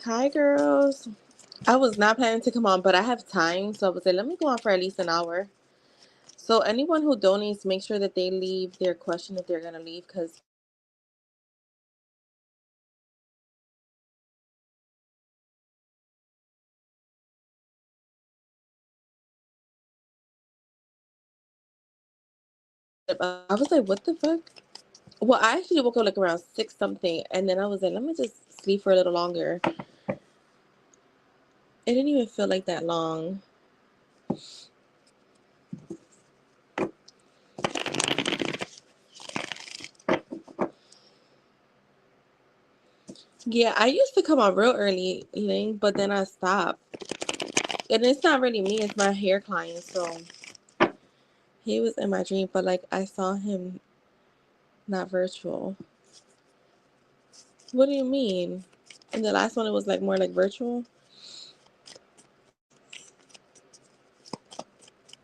Hi, girls. I was not planning to come on, but I have time, so I was like, let me go on for at least an hour. So, anyone who donates, make sure that they leave their question if they're gonna leave, because I was like, what the fuck? Well, I actually woke up like around six something, and then I was like, let me just sleep for a little longer. It didn't even feel like that long. Yeah, I used to come on real early, Ling, but then I stopped. And it's not really me, it's my hair client. So he was in my dream, but like I saw him not virtual. What do you mean? And the last one, it was like more like virtual.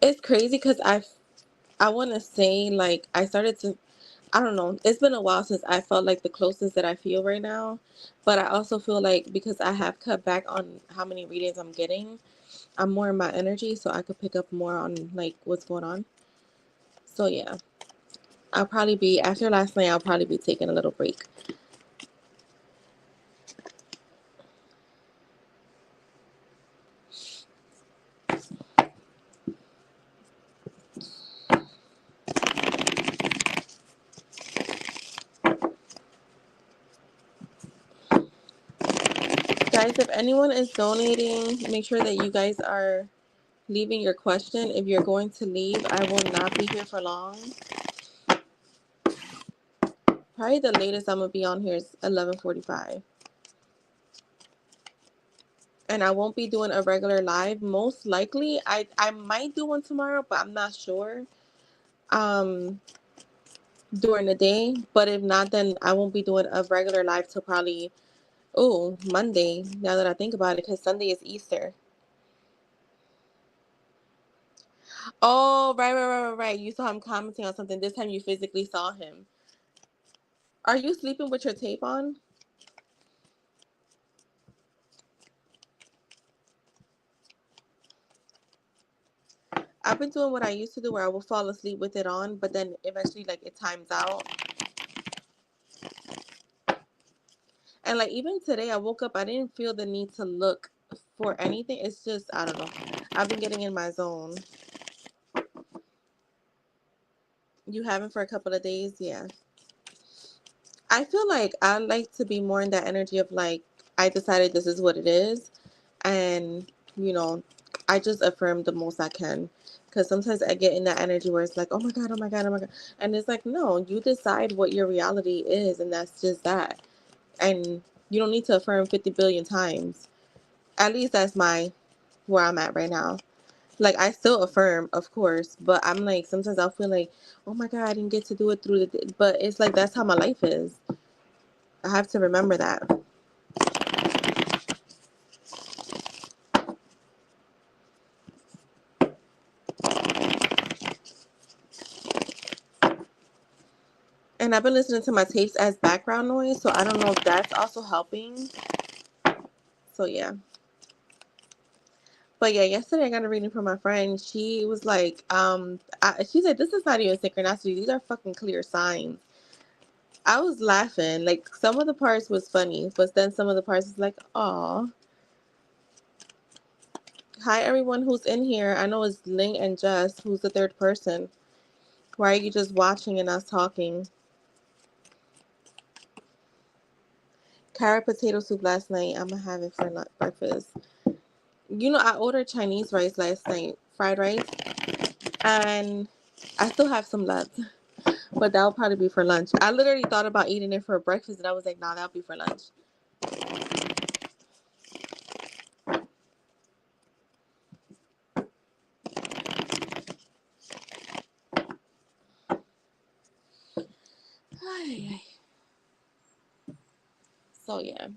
It's crazy because I want to say like I started to, I don't know. It's been a while since I felt like the closest that I feel right now, but I also feel like because I have cut back on how many readings I'm getting, I'm more in my energy, so I could pick up more on like what's going on. So yeah, I'll probably be after last night. I'll probably be taking a little break. Guys, if anyone is donating, make sure that you guys are leaving your question. If you're going to leave, I will not be here for long. Probably the latest I'm gonna be on here is 11:45, and I won't be doing a regular live. Most likely, I might do one tomorrow, but I'm not sure. Um, during the day, but if not, then I won't be doing a regular live till probably Monday. Now that I think about it, because Sunday is Easter. Oh, right. You saw him commenting on something. This time you physically saw him. Are you sleeping with your tape on? I've been doing what I used to do where I will fall asleep with it on, but then eventually like it times out. And like even today I woke up, I didn't feel the need to look for anything. It's just I don't know. I've been getting in my zone. You haven't for a couple of days, yeah. I feel like I like to be more in that energy of like I decided this is what it is, and you know, I just affirm the most I can. Because sometimes I get in that energy where it's like, oh my God, oh my God, oh my God. And it's like, no, you decide what your reality is, and that's just that. And you don't need to affirm 50 billion times. At least that's where I'm at right now. Like, I still affirm, of course, but I'm like, sometimes I'll feel like, oh my God, I didn't get to do it through the day. But it's like, that's how my life is. I have to remember that. And I've been listening to my tapes as background noise, so I don't know if that's also helping. So yeah. But yeah, yesterday I got a reading from my friend. She was like, she said, this is not even synchronicity. These are fucking clear signs. I was laughing. Like, some of the parts was funny, but then some of the parts was like, aw. Hi, everyone who's in here. I know it's Ling and Jess. Who's the third person? Why are you just watching and us talking? Carrot potato soup last night. I'm gonna have it for breakfast. You know, I ordered Chinese rice last night, fried rice, and I still have some left, but that'll probably be for lunch. I literally thought about eating it for breakfast, and I was like, nah, that'll be for lunch. So, yeah.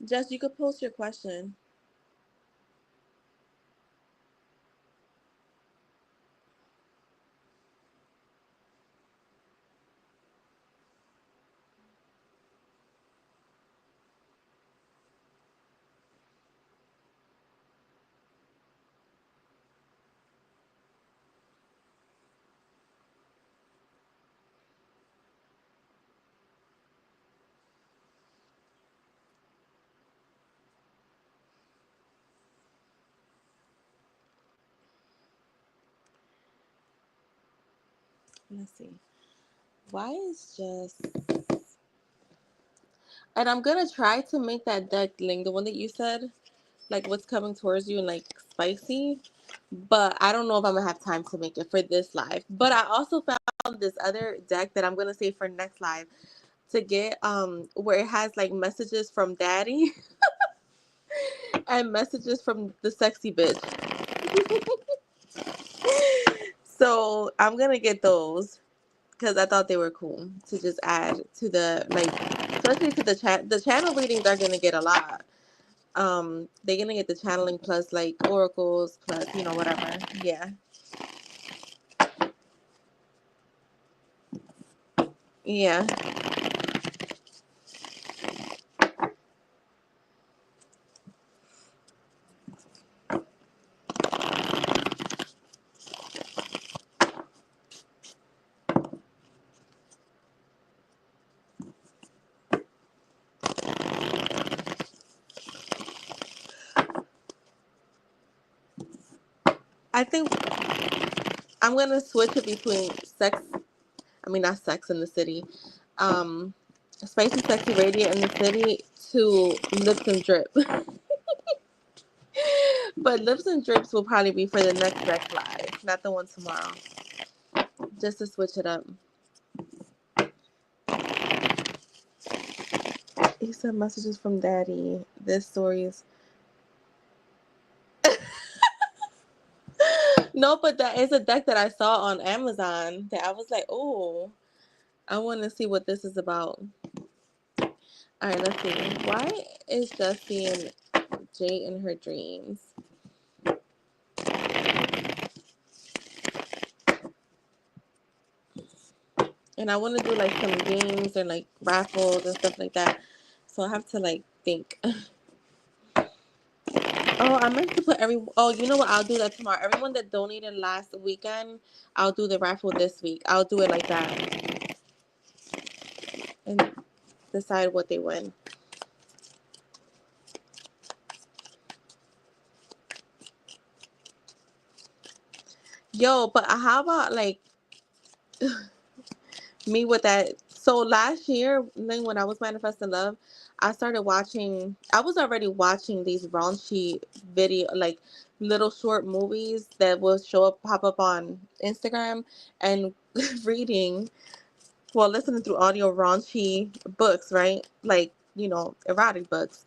Jess, you could post your question. Let's see. Why is just. And I'm gonna try to make that deck link, the one that you said, like what's coming towards you and like spicy. But I don't know if I'm gonna have time to make it for this live. But I also found this other deck that I'm gonna save for next live to get where it has like messages from daddy and messages from the sexy bitch. So I'm gonna get those because I thought they were cool to just add to the like, especially to the chat. The channel readings are gonna get a lot. They're gonna get the channeling plus like oracles plus whatever. Yeah, yeah. I think I'm gonna switch it between sex. I mean, not Sex in the City. Um, Spicy Sexy Radiant in the City to Lips and Drip. But Lips and Drips will probably be for the next live, not the one tomorrow. Just to switch it up. He said messages from daddy. This story's no, but that is a deck that I saw on Amazon that I was like, oh, I want to see what this is about. All right, let's see. Why is just seeing Jay in her dreams? And I want to do like some games and like raffles and stuff like that. So I have to like think. Oh, I meant to put oh, you know what? I'll do that tomorrow. Everyone that donated last weekend, I'll do the raffle this week. I'll do it like that and decide what they win. Yo, but how about like me with that? So last year, then when I was manifesting love, I started watching. I was already watching these raunchy video, like little short movies that will show up, pop up on Instagram, and reading. Well, listening through audio raunchy books, right? Like erotic books,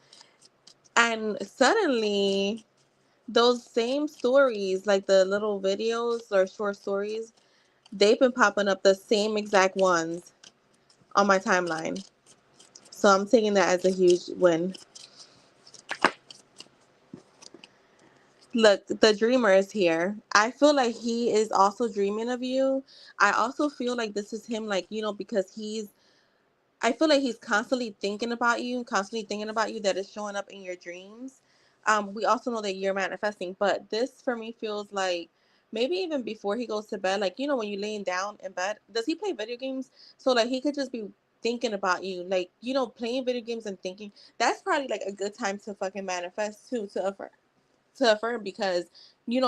and suddenly those same stories, like the little videos or short stories, they've been popping up the same exact ones on my timeline. So I'm taking that as a huge win. Look, the dreamer is here. I feel like he is also dreaming of you. I also feel like this is him, like, because I feel like he's constantly thinking about you that is showing up in your dreams. We also know that you're manifesting, but this for me feels like maybe even before he goes to bed, like, when you're laying down in bed, does he play video games? So, like, he could just be thinking about you, like, playing video games and thinking. That's probably like a good time to fucking manifest too, to affirm because, you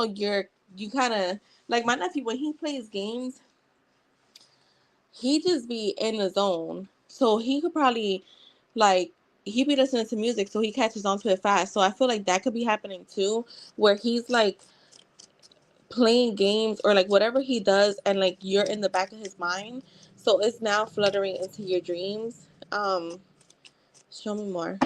kind of, like my nephew, when he plays games, he just be in the zone. So he could probably like he be listening to music so he catches on to it fast. So I feel like that could be happening too, where he's like playing games or like whatever he does and like you're in the back of his mind. So it's now fluttering into your dreams. Show me more.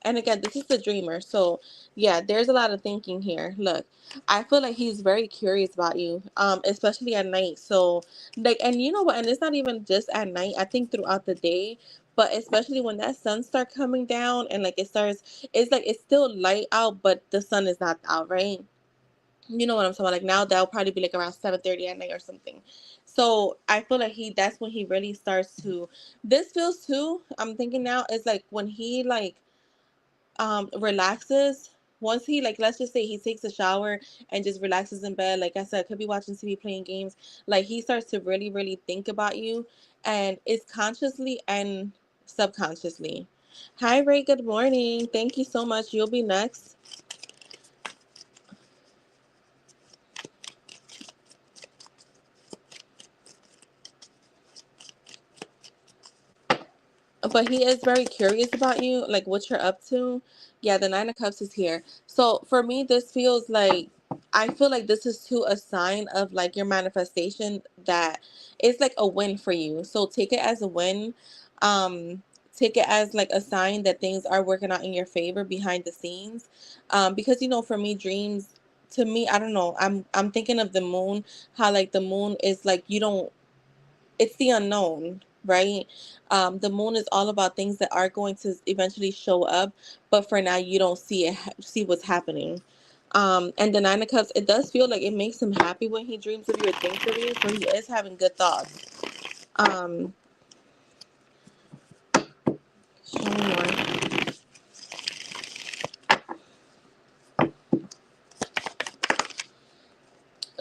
And again, this is the dreamer. So yeah, there's a lot of thinking here. Look, I feel like he's very curious about you, especially at night. So like, and you know what? And it's not even just at night. I think throughout the day. But especially when that sun start coming down and like it's like it's still light out, but the sun is not out, right? You know what I'm talking about? Like now that'll probably be like around 7:30 at night or something. So I feel like that's when he really starts to. This feels too. I'm thinking now is like when he like relaxes. Once he like, let's just say he takes a shower and just relaxes in bed, like I said, could be watching TV, playing games, like he starts to really really think about you, and it's consciously and subconsciously. Hi Ray, good morning, thank you so much. You'll be next. But he is very curious about you, like what you're up to. Yeah, the Nine of Cups is here. So for me, this feels like, I feel like this is too a sign of like your manifestation, that it's like a win for you. So take it as a win. Um, take it as like a sign that things are working out in your favor behind the scenes. Because for me, dreams, to me, I don't know. I'm thinking of the moon, how like the moon is like, you don't, it's the unknown, right? The moon is all about things that are going to eventually show up, but for now you don't see what's happening. And the Nine of Cups, it does feel like it makes him happy when he dreams of you or thinks of you, so he is having good thoughts. Um, show me more.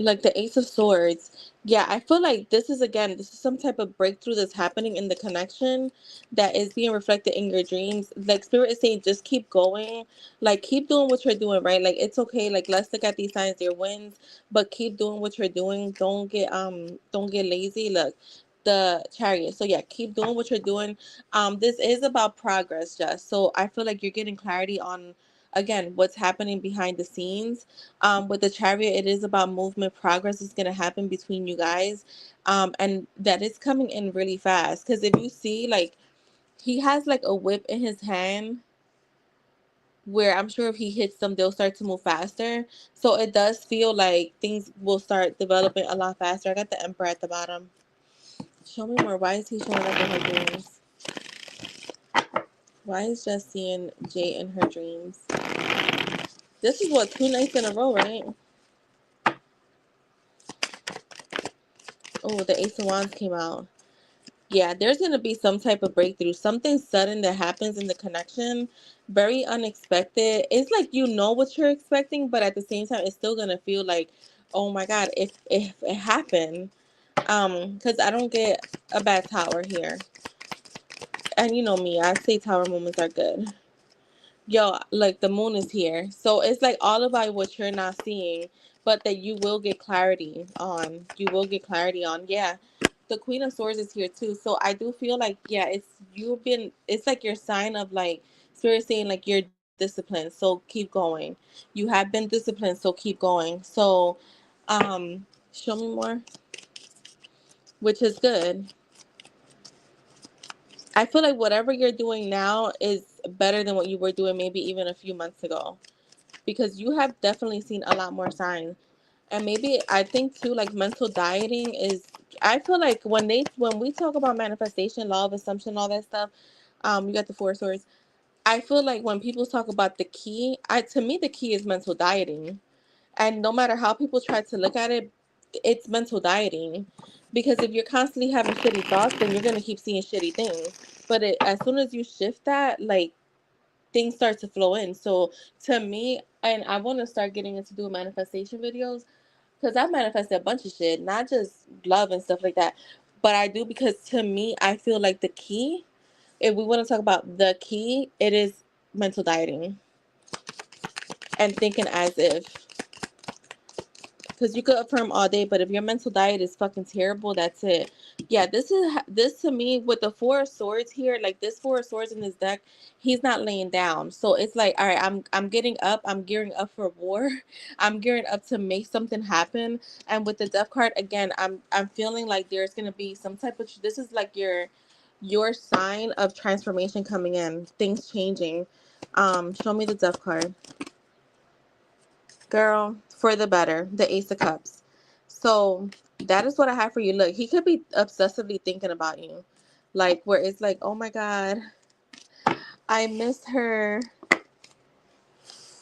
Like the Ace of Swords. Yeah, I feel like this is some type of breakthrough that's happening in the connection that is being reflected in your dreams. Like spirit is saying just keep going, like keep doing what you're doing, right? Like it's okay, like let's look at these signs, they're wins, but keep doing what you're doing. Don't get lazy. Look, the Chariot. So yeah, keep doing what you're doing. This is about progress, just so I feel like you're getting clarity on, again, what's happening behind the scenes. With the Chariot, it is about movement. Progress is going to happen between you guys, and that is coming in really fast. Because if you see, like, he has like a whip in his hand, where I'm sure if he hits them, they'll start to move faster. So it does feel like things will start developing a lot faster. I got the Emperor at the bottom. Show me more. Why is he showing up in her dreams? Why is just seeing Jay in her dreams? This is what, 2 nights in a row, right? Oh, the Ace of Wands came out. Yeah, there's going to be some type of breakthrough, something sudden that happens in the connection, very unexpected. It's like you know what you're expecting, but at the same time, it's still going to feel like, oh my God, if it happened. Because I don't get a bad tower here. And you know me, I say tower moments are good. Yo, like the moon is here. So it's like all about what you're not seeing, but that you will get clarity on. You will get clarity on. Yeah. The Queen of Swords is here too. So I do feel like, yeah, it's like your sign of like spirit saying like you're disciplined. So keep going. You have been disciplined. So keep going. So, show me more, which is good. I feel like whatever you're doing now is better than what you were doing maybe even a few months ago, because you have definitely seen a lot more signs. And maybe I think too, like mental dieting is, I feel like when we talk about manifestation, law of assumption, all that stuff, you got the Four of Swords. I feel like when people talk about the key, to me the key is mental dieting. And no matter how people try to look at it, it's mental dieting. Because if you're constantly having shitty thoughts, then you're gonna keep seeing shitty things. But as soon as you shift that, like things start to flow in. So to me, and I want to start getting into doing manifestation videos, because I've manifested a bunch of shit, not just love and stuff like that, but I do, because to me, I feel like the key, if we want to talk about the key, it is mental dieting and thinking as if. Because you could affirm all day, but if your mental diet is fucking terrible, that's it. Yeah, this to me with the Four of Swords here, like this Four of Swords in this deck, he's not laying down. So it's like, all right, I'm getting up, I'm gearing up for war, I'm gearing up to make something happen. And with the Death card again, I'm feeling like there's gonna be some type of, this is like your sign of transformation coming in, things changing. Show me the Death card. Girl, for the better, the Ace of Cups. So that is what I have for you. Look, he could be obsessively thinking about you. Like where it's like, oh my God, I miss her.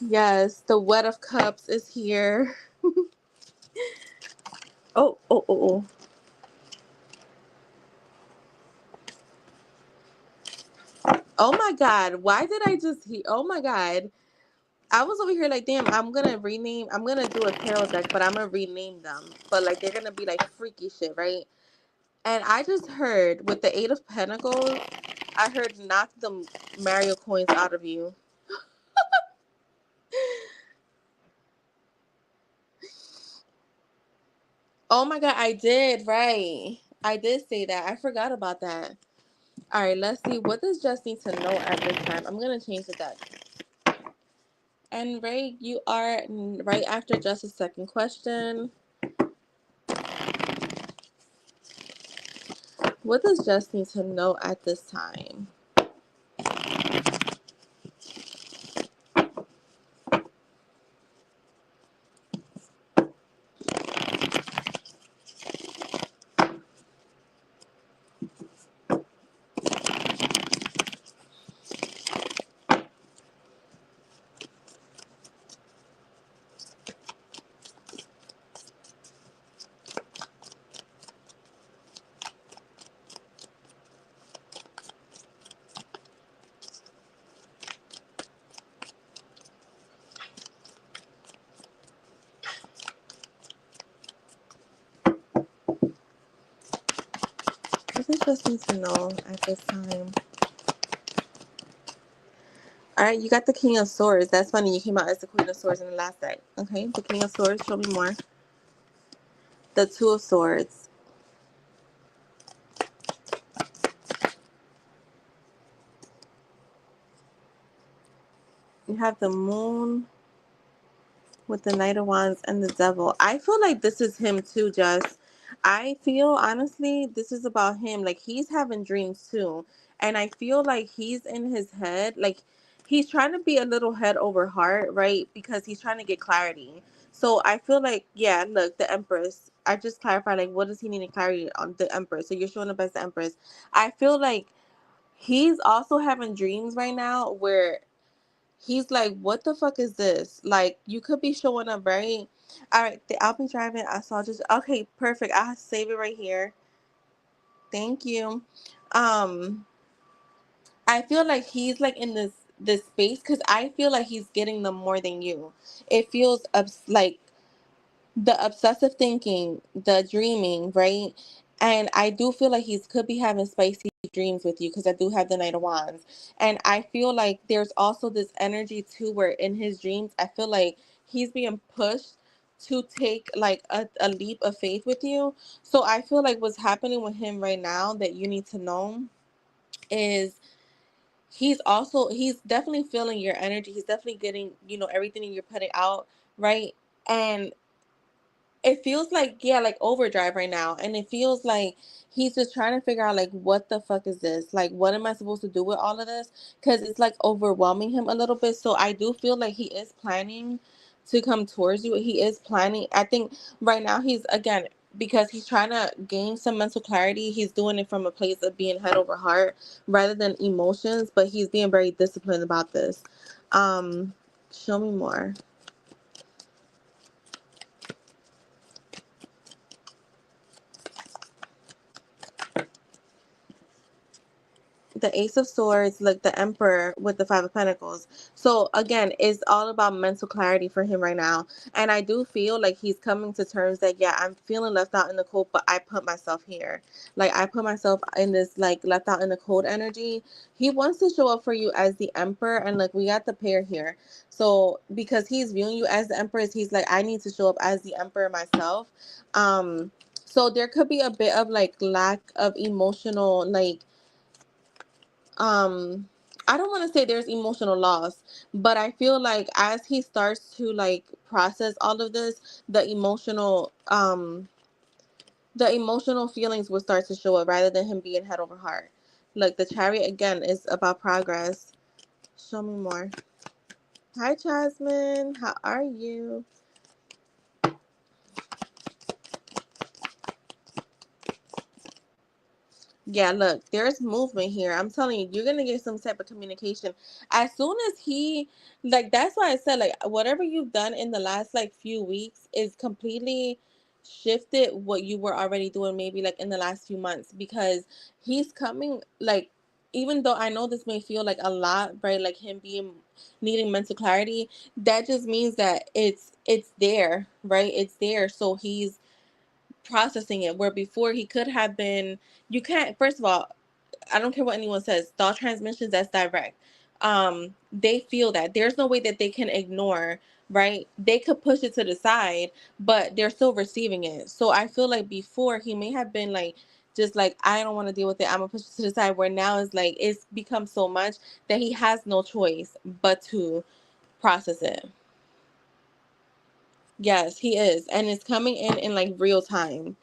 Yes, the Wet of Cups is here. Oh, oh, oh, oh. Oh my God, why did I just oh my God. I was over here like, damn, I'm gonna do a tarot deck, but I'm gonna rename them. But like they're gonna be like freaky shit, right? And I just heard with the Eight of Pentacles, I heard knock the Mario coins out of you. Oh my God, I did, right. I did say that. I forgot about that. All right, let's see. What does Jess need to know at this time? I'm going to change the deck. And Ray, you are right after Jess's second question. What does Jess need to know at this time? What does Jess need to know at this time? All right, you got the King of Swords. That's funny. You came out as the Queen of Swords in the last deck. Okay, the King of Swords. Show me more. The Two of Swords. You have the Moon with the Knight of Wands and the Devil. I feel like this is him too, Jess. I feel honestly this is about him. Like he's having dreams too. And I feel like he's in his head, like he's trying to be a little head over heart, right? Because he's trying to get clarity. So I feel like, yeah, look, the Empress. I just clarified like what does he need clarity on the Empress? So you're showing up as the Empress. I feel like he's also having dreams right now where he's like, what the fuck is this? Like, you could be showing up, right? All right, I'll be driving. I saw just, okay, perfect. I'll save it right here. Thank you. Um, I feel like he's like in this space because I feel like he's getting them more than you. It feels like the obsessive thinking, the dreaming, right? And I do feel like he could be having spicy dreams with you because I do have the Knight of Wands. And I feel like there's also this energy too where in his dreams, I feel like he's being pushed to take like a leap of faith with you. So I feel like what's happening with him right now that you need to know is he's definitely feeling your energy. He's definitely getting, everything that you're putting out, right? And it feels like, yeah, like overdrive right now. And it feels like he's just trying to figure out like what the fuck is this? Like what am I supposed to do with all of this? Because it's like overwhelming him a little bit. So I do feel like he is planning to come towards you. He is planning. I think right now he's again because he's trying to gain some mental clarity. He's doing it from a place of being head over heart rather than emotions, but he's being very disciplined about this. Show me more. The Ace of Swords, like the Emperor with the Five of Pentacles. So again, it's all about mental clarity for him right now. And I do feel like he's coming to terms that, yeah, I'm feeling left out in the cold, but I put myself here. Like I put myself in this like left out in the cold energy. He wants to show up for you as the Emperor, and like we got the pair here. So because he's viewing you as the Empress, he's like, I need to show up as the Emperor myself. So there could be a bit of like lack of emotional like um I don't want to say there's emotional loss, but I feel like as he starts to like process all of this, the emotional feelings will start to show up rather than him being head over heart. Like the Chariot again is about progress. Show me more. Hi Jasmine, how are you? Yeah, look, there's movement here. I'm telling you, you're gonna get some type of communication. As soon as he, like, that's why I said, like, whatever you've done in the last, like, few weeks is completely shifted what you were already doing, maybe, like, in the last few months, because he's coming, like, even though I know this may feel like a lot, right? Like, him being, needing mental clarity, that just means that it's there, right? It's there. So he's processing it, where before he could have been, you can't, first of all, I don't care what anyone says, thought transmissions, that's direct. They feel that there's no way that they can ignore, right? They could push it to the side, but they're still receiving it. So I feel like before he may have been like, just like, I don't want to deal with it, I'm gonna push it to the side, where now it's like it's become so much that he has no choice but to process it. Yes, he is, and it's coming in like real time.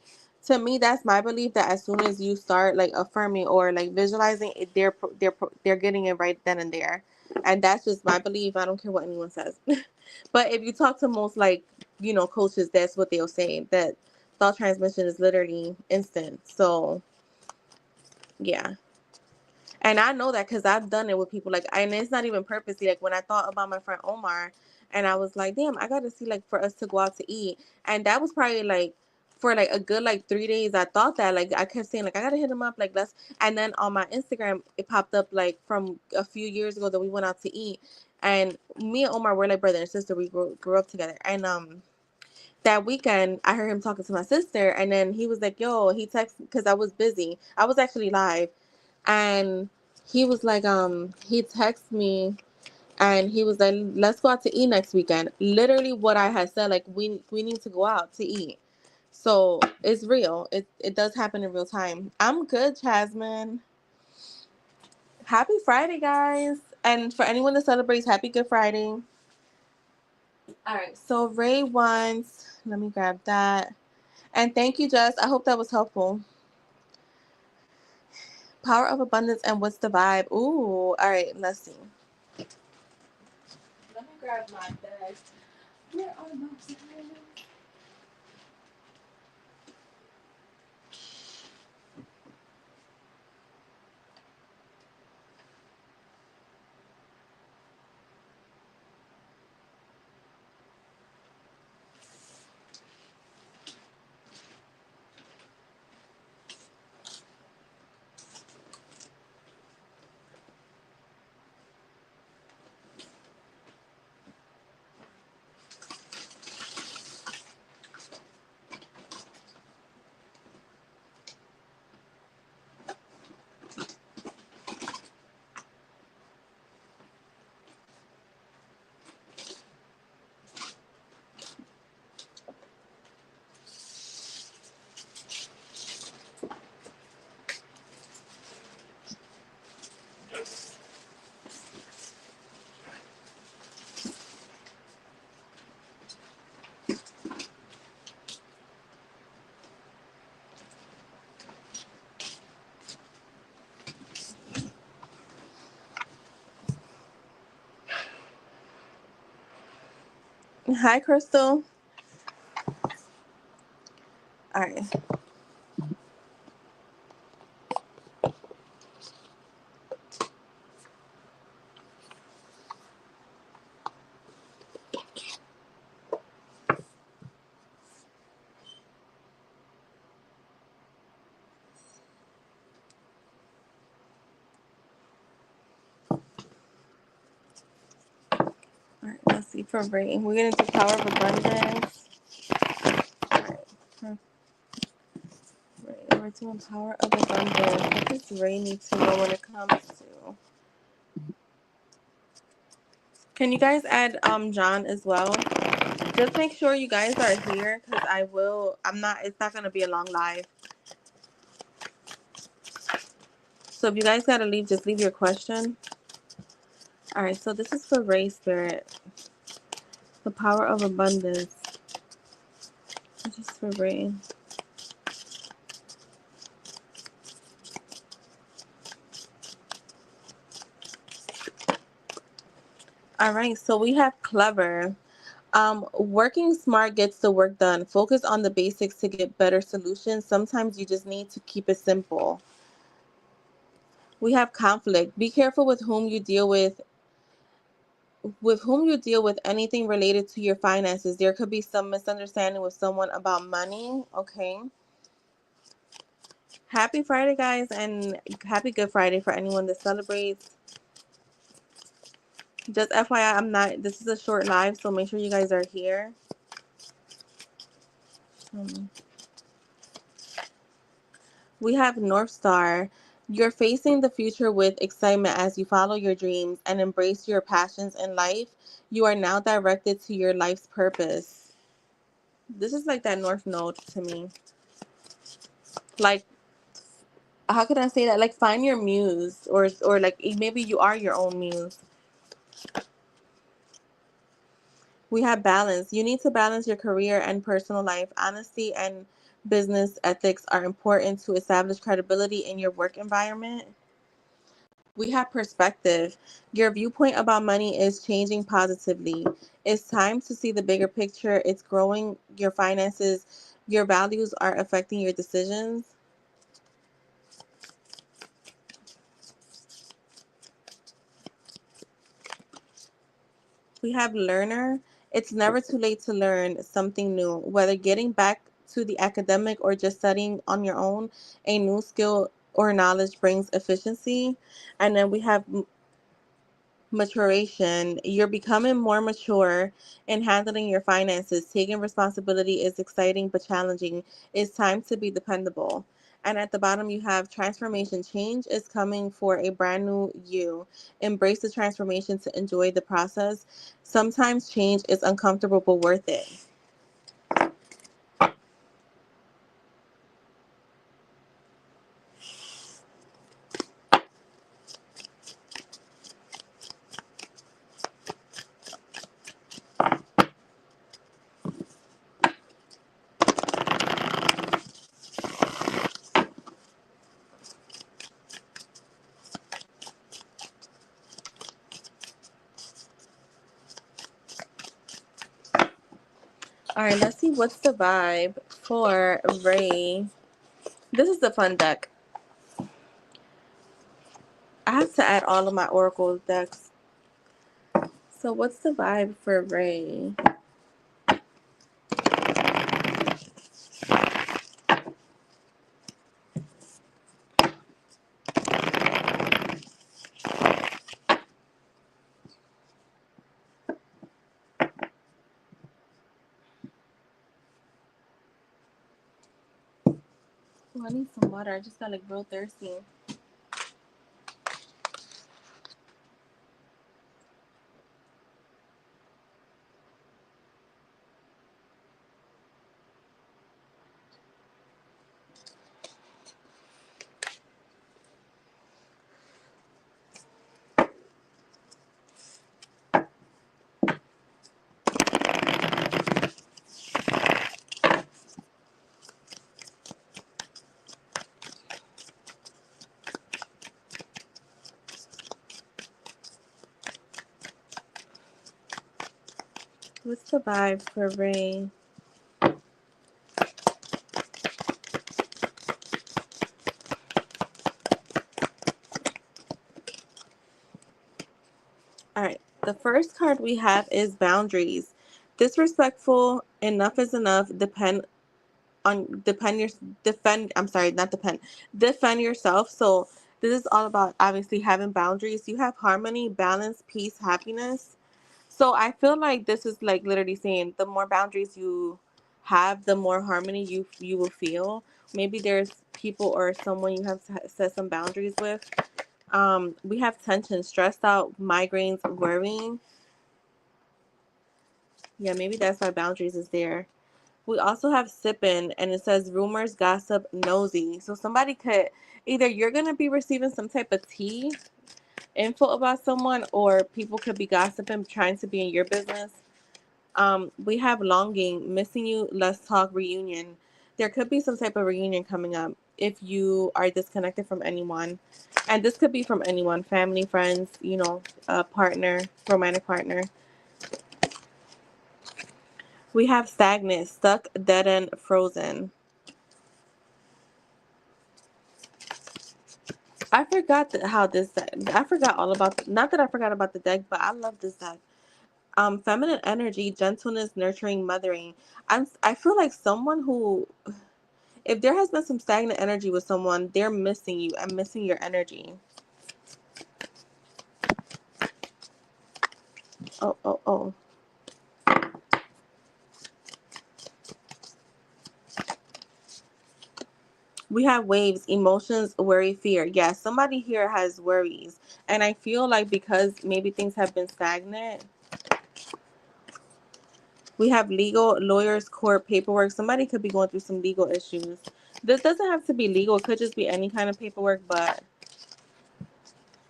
To me, that's my belief, that as soon as you start like affirming or like visualizing it, they're getting it right then and there, and that's just my belief. I don't care what anyone says. But if you talk to most, like, coaches, that's what they'll say, that thought transmission is literally instant. So yeah. And I know that because I've done it with people. Like, and it's not even purposely. Like, when I thought about my friend Omar, and I was like, damn, I got to see, like, for us to go out to eat. And that was probably, like, for, like, a good, like, 3 days. I thought that, like, I kept saying, like, I got to hit him up. Like, let's. And then on my Instagram, it popped up, like, from a few years ago that we went out to eat. And me and Omar were, like, brother and sister. We grew up together. And, that weekend, I heard him talking to my sister. And then he was like, yo, he texted, because I was busy. I was actually live. And he was like, he texted me, and he was like, let's go out to eat next weekend. Literally what I had said, like, we need to go out to eat. So it's real. It does happen in real time. I'm good, Jasmine. Happy Friday, guys. And for anyone that celebrates, happy Good Friday. All right. So Ray wants, let me grab that. And thank you, Jess. I hope that was helpful. Power of abundance and what's the vibe? Ooh, all right. Let's see. Let me grab my bag. Where are my bags? Hi, Crystal. All right. All right. Let's see for Ray. We're going to do power of abundance. All right. For Ray, we're doing power of abundance. What does Ray need to know when it comes to? Can you guys add John as well? Just make sure you guys are here, because I will. I'm not. It's not going to be a long live. So if you guys got to leave, just leave your question. All right. So this is for Ray Spirit. The power of abundance. Just for Ray. All right, so we have clever. Working smart gets the work done. Focus on the basics to get better solutions. Sometimes you just need to keep it simple. We have conflict. Be careful with whom you deal with anything related to your finances. There could be some misunderstanding with someone about money. Okay. Happy Friday, guys, and happy Good Friday for anyone that celebrates. Just FYI, this is a short live, so make sure you guys are here. We have North Star. You're facing the future with excitement as you follow your dreams and embrace your passions in life. You are now directed to your life's purpose. This is like that North Node to me. Like, how could I say that? Like, find your muse, or like maybe you are your own muse. We have balance. You need to balance your career and personal life. Honesty and business ethics are important to establish credibility in your work environment. We have perspective. Your viewpoint about money is changing positively. It's time to see the bigger picture. It's growing your finances. Your values are affecting your decisions. We have learner. It's never too late to learn something new, whether getting back to the academic or just studying on your own. A new skill or knowledge brings efficiency. And then we have maturation. You're becoming more mature in handling your finances. Taking responsibility is exciting but challenging. It's time to be dependable. And at the bottom, you have transformation. Change is coming for a brand new you. Embrace the transformation to enjoy the process. Sometimes change is uncomfortable but worth it. All right, let's see what's the vibe for Ray. This is the fun deck. I have to add all of my Oracle decks. So what's the vibe for Ray? Oh, I need some water. I just got like real thirsty. What's the vibe for Ray? All right. The first card we have is boundaries. Disrespectful, enough is enough. Defend yourself. So this is all about obviously having boundaries. You have harmony, balance, peace, happiness. So I feel like this is like literally saying the more boundaries you have, the more harmony you will feel. Maybe there's people or someone you have to set some boundaries with. We have tension, stressed out, migraines, worrying. Yeah, maybe that's why boundaries is there. We also have sipping, and it says rumors, gossip, nosy. So somebody could either you're gonna be receiving some type of tea info about someone, or people could be gossiping, trying to be in your business. We have longing, missing you, let's talk, reunion. There could be some type of reunion coming up if you are disconnected from anyone. And this could be from anyone, family, friends, a partner, romantic partner. We have stagnant, stuck, dead end, frozen. I forgot how this deck. I forgot all about. Not that I forgot about the deck, but I love this deck. Feminine energy, gentleness, nurturing, mothering. I feel like someone who, if there has been some stagnant energy with someone, they're missing you and missing your energy. Oh, oh, oh. We have waves, emotions, worry, fear. Yeah, somebody here has worries. And I feel like because maybe things have been stagnant, we have legal, lawyers, court, paperwork. Somebody could be going through some legal issues. This doesn't have to be legal. It could just be any kind of paperwork. But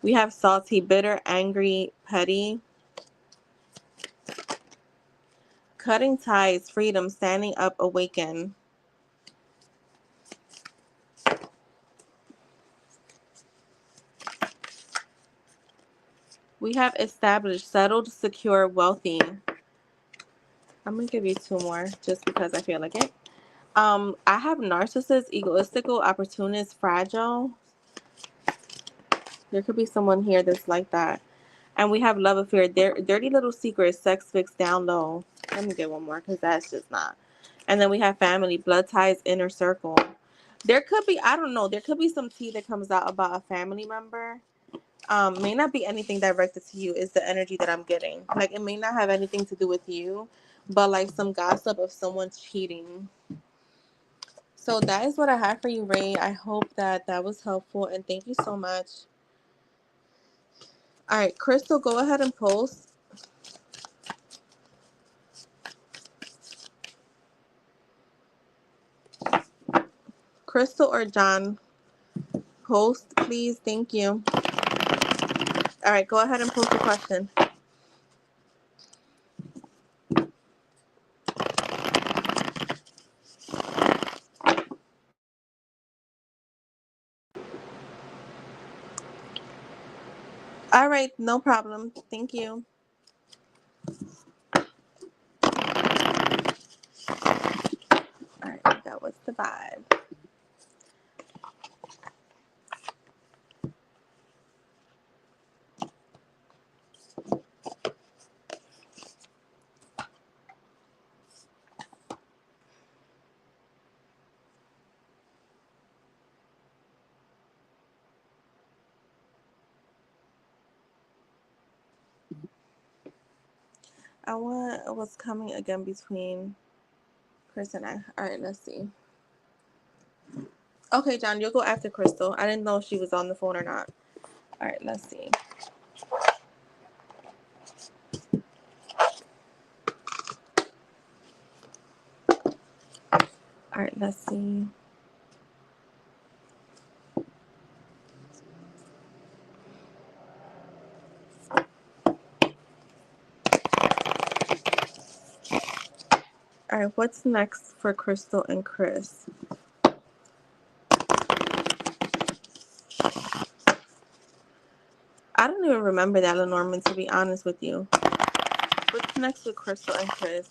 we have salty, bitter, angry, petty, cutting ties, freedom, standing up, awaken. We have established, settled, secure, wealthy. I'm going to give you two more just because I feel like it. I have narcissist, egoistical, opportunist, fragile. There could be someone here that's like that. And we have love affair, dirty little secret, sex fix, down low. Let me get one more because that's just not. And then we have family, blood ties, inner circle. There could be, I don't know, there could be some tea that comes out about a family member. May not be anything directed to you, is the energy that I'm getting. Like, it may not have anything to do with you, but like some gossip of someone cheating. So that is what I have for you, Ray. I hope that that was helpful, and thank you so much. All right, Crystal, go ahead and post. Crystal or John, post, please. Thank you. All right, go ahead and post the question. All right, no problem. Thank you. All right, that was the vibe. I want what's coming again between Chris and I. All right, let's see. Okay, John, you'll go after Crystal. I didn't know if she was on the phone or not. All right, let's see. All right, let's see. All right, what's next for Crystal and Chris? I don't even remember that, Lenormand, to be honest with you. What's next with Crystal and Chris?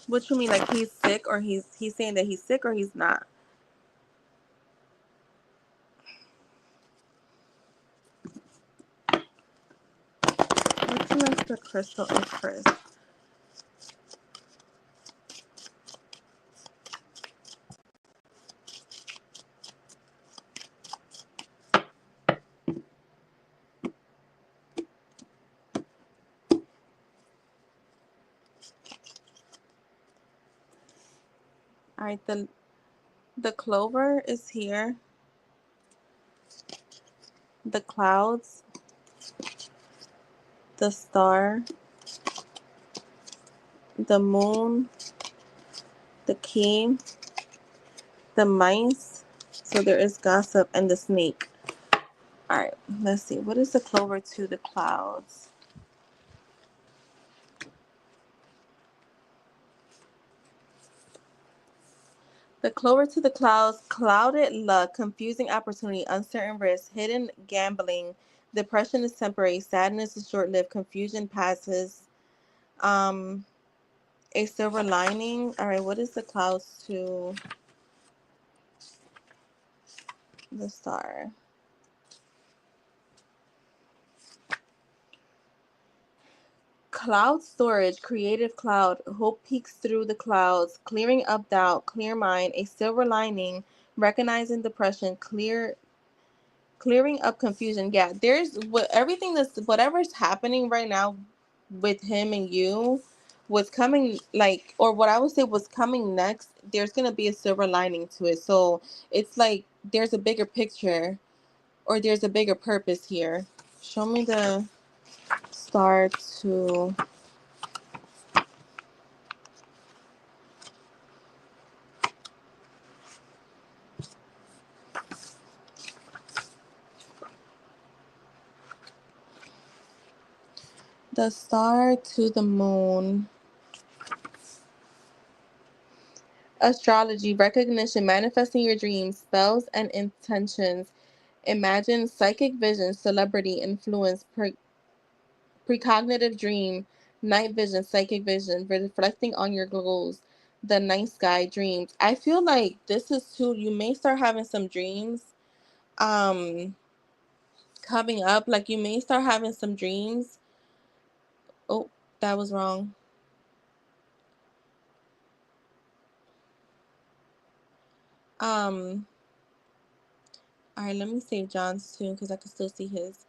What you mean, like he's sick, or he's saying that he's sick, or he's not? What's next with Crystal and Chris? All right, the clover is here. The clouds, the star, the moon, the key, the mice. So there is gossip and the snake. All right, let's see. What is the clover to the clouds? The clover to the clouds, clouded luck, confusing opportunity, uncertain risk, hidden gambling. Depression is temporary, sadness is short-lived, confusion passes. Um, A silver lining. All right, what is the clouds to the star? Cloud storage, creative cloud, hope peeks through the clouds, clearing up doubt, clear mind, a silver lining, recognizing depression, clearing up confusion. Yeah, there's everything that's whatever's happening right now with him and you, what's coming, like, or what I would say what's coming next, there's gonna be a silver lining to it. So it's like there's a bigger picture or there's a bigger purpose here. Show me the star to the star to the moon. Astrology, recognition, manifesting your dreams, spells and intentions. Imagine psychic vision, celebrity influence, precognitive dream, night vision, psychic vision, reflecting on your goals, the night sky dreams. I feel like this is too, you may start having some dreams um coming up. Like you may start having some dreams. Oh, that was wrong. Um, all right, let me save John's too because I can still see his.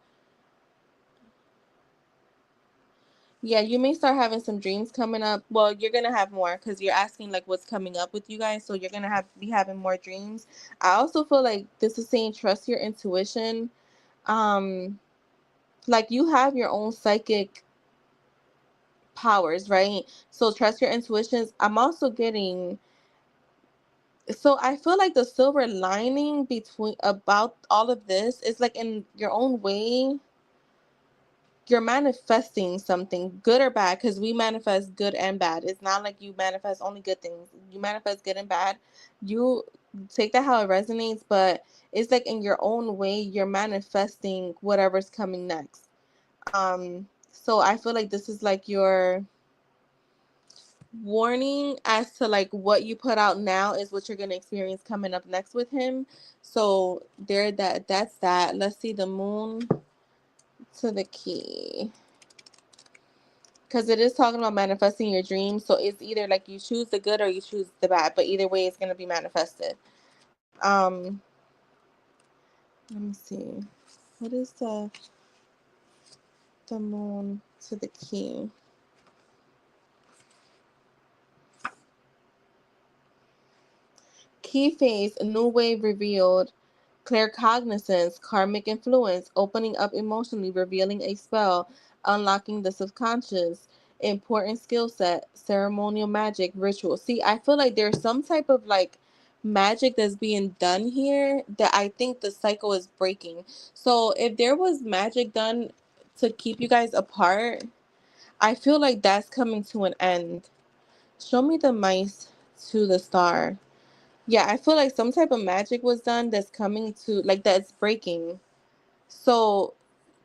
Yeah, you may start having some dreams coming up. Well, you're gonna have more because you're asking like what's coming up with you guys. So you're gonna be having more dreams. I also feel like this is saying trust your intuition. Um, like you have your own psychic powers, right? So trust your intuitions. I'm also getting. So I feel like the silver lining between about all of this is like in your own way you're manifesting something good or bad because we manifest good and bad. It's not like you manifest only good things. You manifest good and bad. You take that how it resonates, but it's like in your own way you're manifesting whatever's coming next. So I feel like this is like your warning as to like what you put out now is what you're going to experience coming up next with him. So that's that. Let's see the moon to the key. Because it is talking about manifesting your dreams. So it's either like you choose the good or you choose the bad. But either way, it's going to be manifested. Let me see. What is the moon to the key? Key phase, new wave revealed. Claircognizance, karmic influence, opening up emotionally, revealing a spell, unlocking the subconscious, important skill set, ceremonial magic, ritual. See, I feel like there's some type of like magic that's being done here that I think the cycle is breaking. So if there was magic done to keep you guys apart, I feel like that's coming to an end. Show me the mice to the star. Yeah, I feel like some type of magic was done that's coming to like that's breaking. So,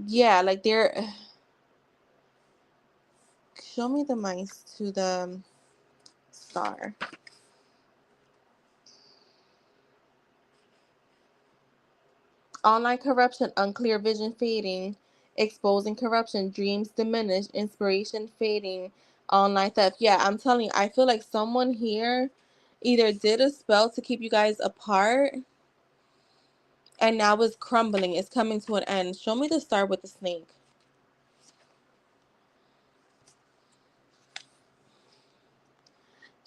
yeah, like they're show me the mice to the star. Online corruption, unclear vision fading, exposing corruption, dreams diminish, inspiration fading, online theft. Yeah, I'm telling you, I feel like someone here either did a spell to keep you guys apart and now it's crumbling. It's coming to an end. Show me the star with the snake.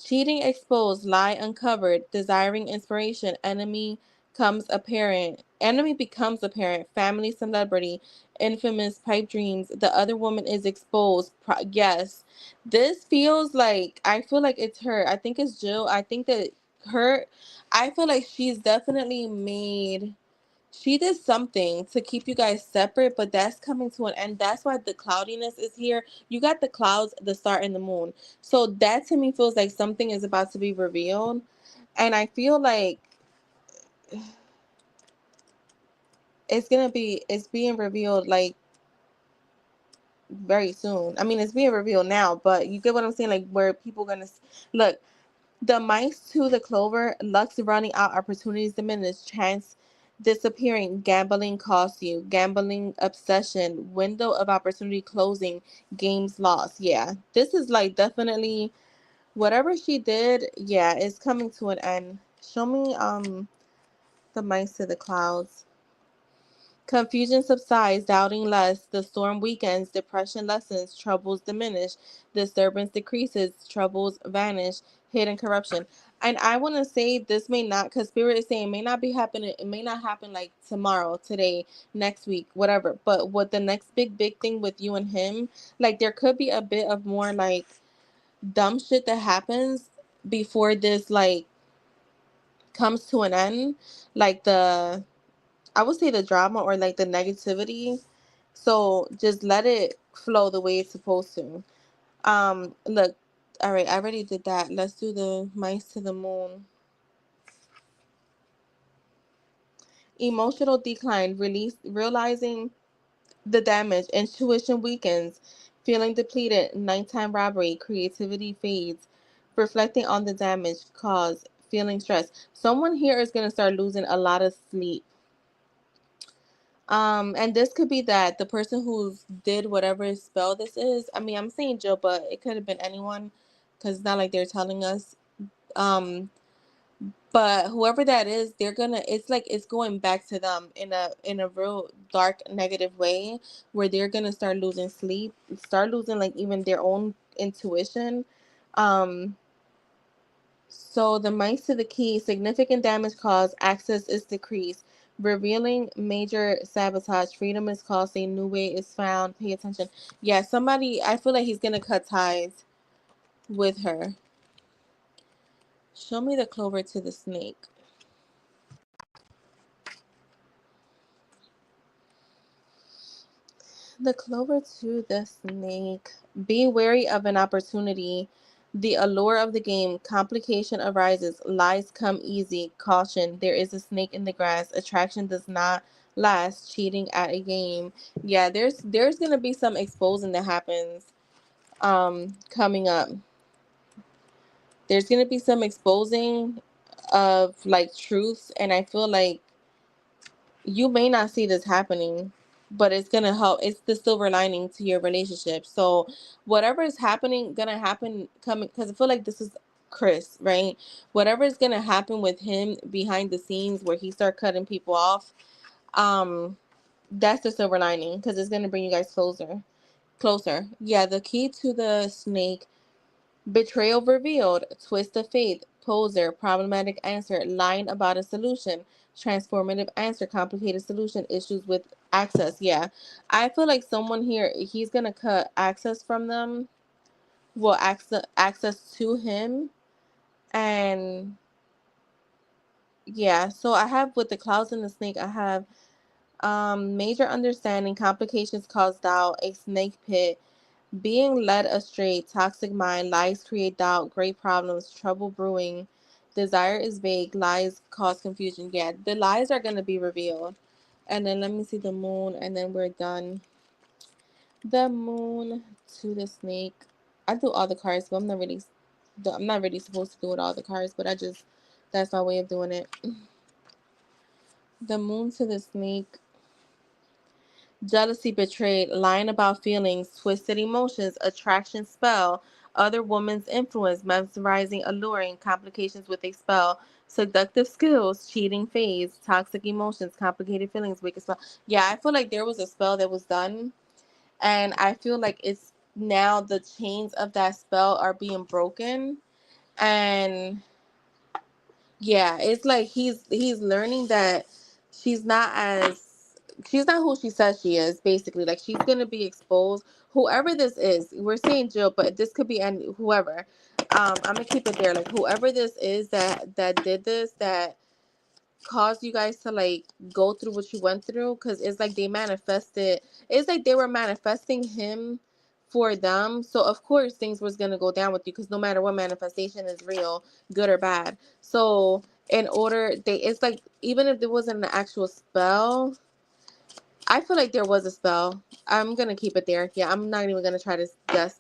Cheating exposed, lie uncovered, desiring inspiration, enemy becomes apparent, family celebrity, infamous pipe dreams, the other woman is exposed. Yes. This feels like I feel like it's her. I think it's Jill. I think that her I feel like she's definitely made she did something to keep you guys separate, but that's coming to an end. That's why the cloudiness is here. You got the clouds, the star, and the moon. So that to me feels like something is about to be revealed. And I feel like it's being revealed like very soon. I mean, it's being revealed now, but you get what I'm saying? Like, where people gonna look, the mice to the clover, luck's running out, opportunities diminish, chance disappearing, gambling costs you, gambling obsession, window of opportunity closing, games lost. Yeah, this is like definitely whatever she did. Yeah, it's coming to an end. Show me the mice to the clouds. Confusion subsides, doubting less, the storm weakens, depression lessens, troubles diminish, disturbance decreases, troubles vanish, hidden corruption. And I want to say this may not, because Spirit is saying it may not be happening, it may not happen like tomorrow, today, next week, whatever. But what the next big thing with you and him, like there could be a bit of more like dumb shit that happens before this like comes to an end. Like I would say the drama or like the negativity. So just let it flow the way it's supposed to. Look, all right, I already did that. Let's do the mice to the moon. Emotional decline, release, realizing the damage, intuition weakens, feeling depleted, nighttime robbery, creativity fades, reflecting on the damage caused, feeling stressed. Someone here is gonna start losing a lot of sleep. And this could be that the person who did whatever spell this is. I mean, I'm saying Jill, but it could have been anyone, because it's not like they're telling us. Um, but whoever that is, they're gonna. It's like it's going back to them in a real dark negative way, where they're gonna start losing sleep, start losing like even their own intuition. Um, So the mice to the key, significant damage caused, access is decreased, revealing major sabotage, freedom is caused, a new way is found, pay attention. Yeah, somebody, I feel like he's gonna cut ties with her. Show me the clover to the snake. The clover to the snake. Be wary of an opportunity. The allure of the game. Complication arises. Lies come easy. Caution. There is a snake in the grass. Attraction does not last. Cheating at a game. Yeah, there's gonna be some exposing that happens coming up. There's gonna be some exposing of like truths, and I feel like you may not see this happening, but it's gonna help. It's the silver lining to your relationship. So whatever is happening, gonna happen coming, because I feel like this is Chris, right? Whatever is gonna happen with him behind the scenes, where he start cutting people off, um, that's the silver lining, because it's gonna bring you guys closer, closer. Yeah, the key to the snake. Betrayal revealed, twist of fate, poser, problematic answer, lying about a solution, transformative answer, complicated solution, issues with access. Yeah, I feel like someone here, he's gonna cut access from them, well, access to him, and yeah. So I have with the clouds and the snake, I have major understanding, complications cause doubt, a snake pit, being led astray, toxic mind, lies create doubt, great problems, trouble brewing, desire is vague, lies cause confusion. Yeah, the lies are going to be revealed. And then let me see the moon, and then we're done. The moon to the snake. I do all the cards, but I'm not really supposed to do it all the cards, but that's my way of doing it. The moon to the snake. Jealousy betrayed, lying about feelings, twisted emotions, attraction spell, other woman's influence, mesmerizing, alluring, complications with a spell, seductive skills, cheating phase, toxic emotions, complicated feelings, wicked spell. Yeah, I feel like there was a spell that was done, and I feel like it's now the chains of that spell are being broken, and yeah, it's like he's learning that she's not as she's not who she says she is, basically. Like she's gonna be exposed. Whoever this is, we're saying Jill, but this could be any whoever. I'm gonna keep it there. Like whoever this is that did this, that caused you guys to like go through what you went through, because it's like they manifested, it's like they were manifesting him for them, so of course things was going to go down with you, because no matter what, manifestation is real, good or bad. So in order, they, it's like even if there wasn't an actual spell, I feel like there was a spell. I'm gonna keep it there. Yeah, I'm not even gonna try to guess.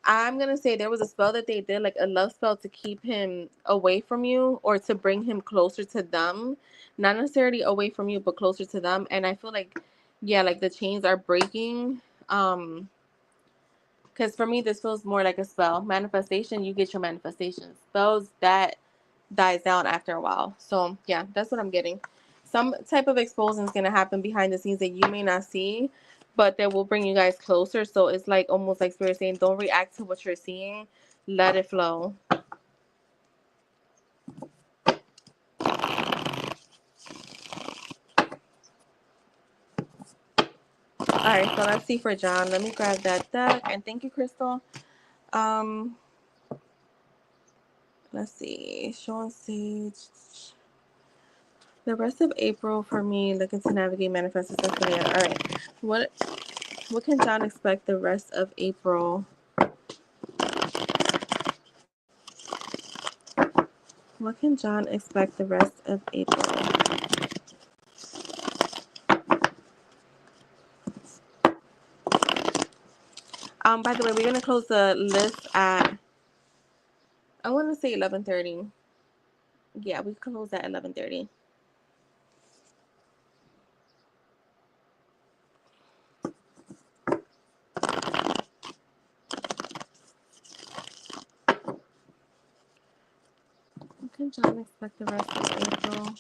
I'm gonna say there was a spell that they did, like a love spell to keep him away from you or to bring him closer to them. Not necessarily away from you, but closer to them. And I feel like, yeah, like the chains are breaking. Because for me, this feels more like a spell. Manifestation, you get your manifestations. Spells, that dies down after a while. So, yeah, that's what I'm getting. Some type of exposing is going to happen behind the scenes that you may not see, but that will bring you guys closer. So, it's like almost like Spirit saying, don't react to what you're seeing. Let it flow. All right, so let's see for John. Let me grab that deck. And thank you, Crystal. Um, let's see. Show on stage. The rest of April for me, looking to navigate, manifest, and symphony. All right. What can John expect the rest of April? What can John expect the rest of April? By the way, we're gonna close the list at, I want to say 11:30. Yeah, we close at 11:30. What can John expect the rest of April?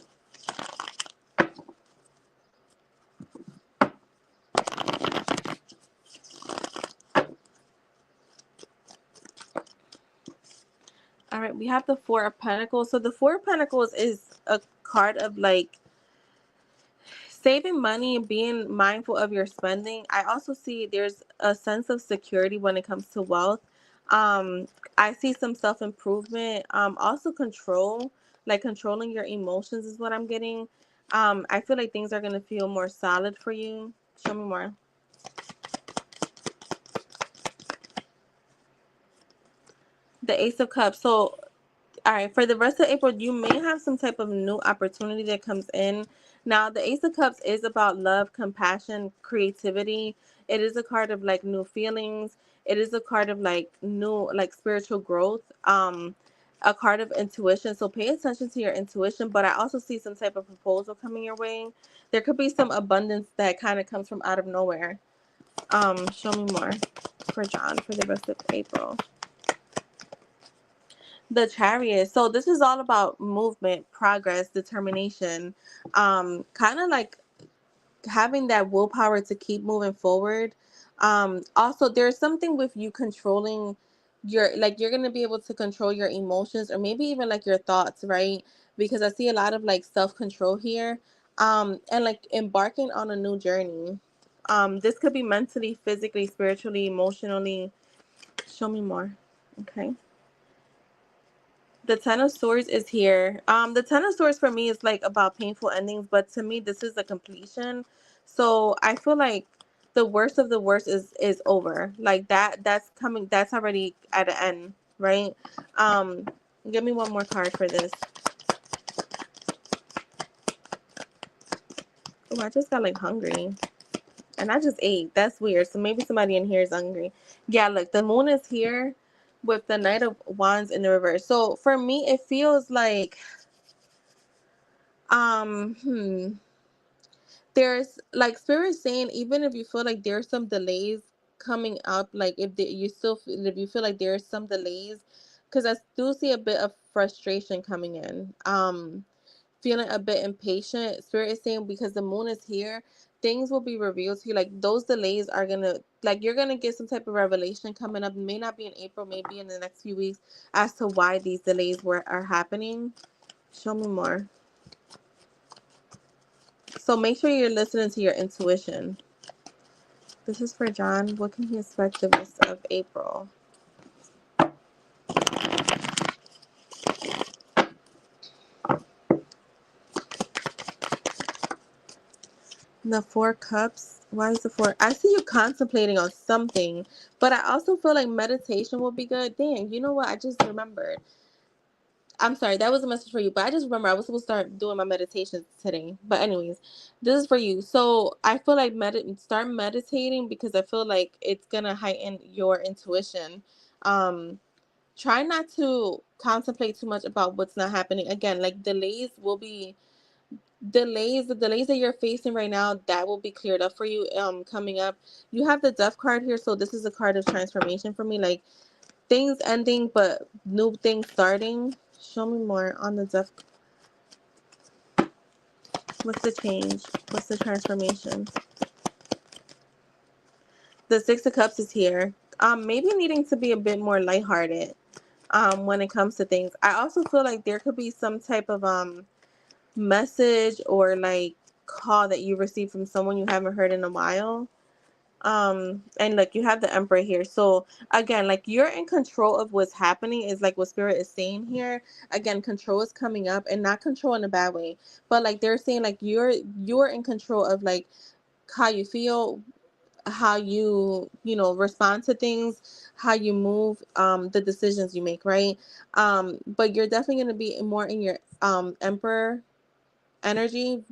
All right, we have the Four of Pentacles. So the Four of Pentacles is a card of like saving money and being mindful of your spending. I also see there's a sense of security when it comes to wealth. Um, I see some self-improvement. Also control, like controlling your emotions is what I'm getting. I feel like things are going to feel more solid for you. Show me more. The Ace of Cups. So all right, for the rest of April, you may have some type of new opportunity that comes in. Now, the Ace of Cups is about love, compassion, creativity. It is a card of like new feelings. It is a card of like new, like spiritual growth. A card of intuition. So pay attention to your intuition. But I also see some type of proposal coming your way. There could be some abundance that kind of comes from out of nowhere. Show me more for John for the rest of April. The Chariot. So this is all about movement, progress, determination. Kind of like having that willpower to keep moving forward. Also, there's something with you controlling your, like you're gonna be able to control your emotions or maybe even like your thoughts, right? Because I see a lot of like self-control here. And like embarking on a new journey. This could be mentally, physically, spiritually, emotionally. Show me more. Okay. The Ten of Swords is here. The Ten of Swords for me is like about painful endings, but to me this is a completion. So I feel like the worst of the worst is over. Like that's coming. That's already at an end, right? Um, Give me one more card for this. Oh, I just got like hungry, and I just ate. That's weird. So maybe somebody in here is hungry. Yeah, look, the moon is here with the Knight of Wands in the reverse. So for me, it feels like um. There's like spirit saying even if you feel like there's some delays coming up, like if you feel like there's some delays, because I do see a bit of frustration coming in, feeling a bit impatient. Spirit is saying because the moon is here, things will be revealed to you, like those delays are gonna, like you're gonna get some type of revelation coming up. It may not be in April, maybe in the next few weeks, as to why these delays are happening. Show me more. So make sure you're listening to your intuition. This is for John. What can he expect the rest of April? The Four Cups. Why is the Four? I see you contemplating on something, but I also feel like meditation will be good. Dang, you know what? I just remembered. I'm sorry, that was a message for you, but I just remember I was supposed to start doing my meditations today. But anyways, this is for you. So I feel like start meditating because I feel like it's gonna heighten your intuition. Um, Try not to contemplate too much about what's not happening. Again, like the delays that you're facing right now, that will be cleared up for you coming up. You have the death card here, so this is a card of transformation for me. Like things ending but new things starting. Show me more on the death. What's the change? What's the transformation? The Six of Cups is here. Maybe needing to be a bit more lighthearted when it comes to things. I also feel like there could be some type of message or like call that you received from someone you haven't heard in a while. And like you have the Emperor here, so again, like you're in control of what's happening is like what Spirit is saying here. Again, control is coming up, and not control in a bad way, but like they're saying like you're in control of like how you feel, how you know respond to things, how you move, the decisions you make, right? But you're definitely going to be more in your Emperor energy.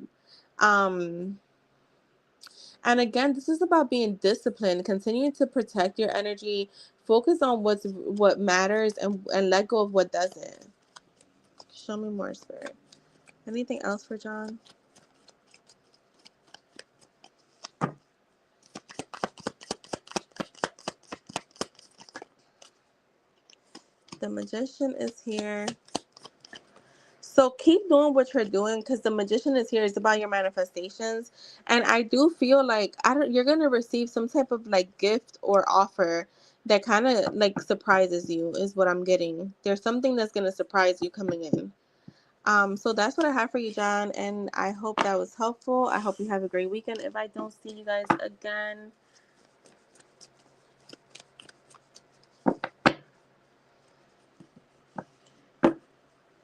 um And again, this is about being disciplined, continuing to protect your energy, focus on what matters, and let go of what doesn't. Show me more, Spirit. Anything else for John? The Magician is here. So keep doing what you're doing because the Magician is here. It's about your manifestations, and I do feel like you're gonna receive some type of like gift or offer that kind of like surprises you. Is what I'm getting. There's something that's gonna surprise you coming in. So that's what I have for you, John, and I hope that was helpful. I hope you have a great weekend. If I don't see you guys again,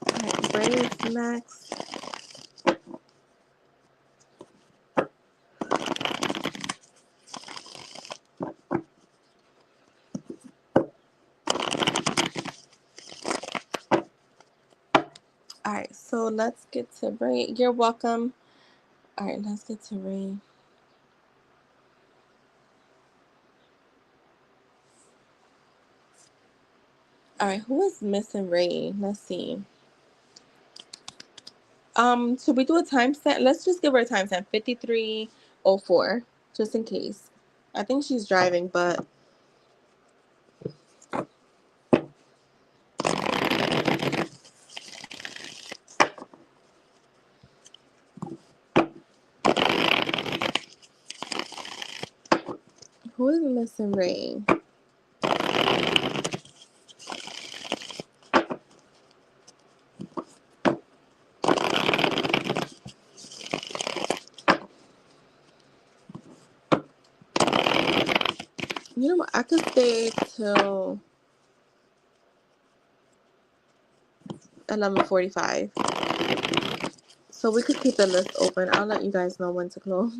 all right, braids next. All right, so let's get to braid. You're welcome. All right, let's get to Ray. All right, who is missing Ray? Let's see. Should we do a timestamp? Let's just give her a timestamp, 53:04, just in case. I think she's driving, but who is missing Ray? You know what? I could stay till 11:45. So we could keep the list open. I'll let you guys know when to close.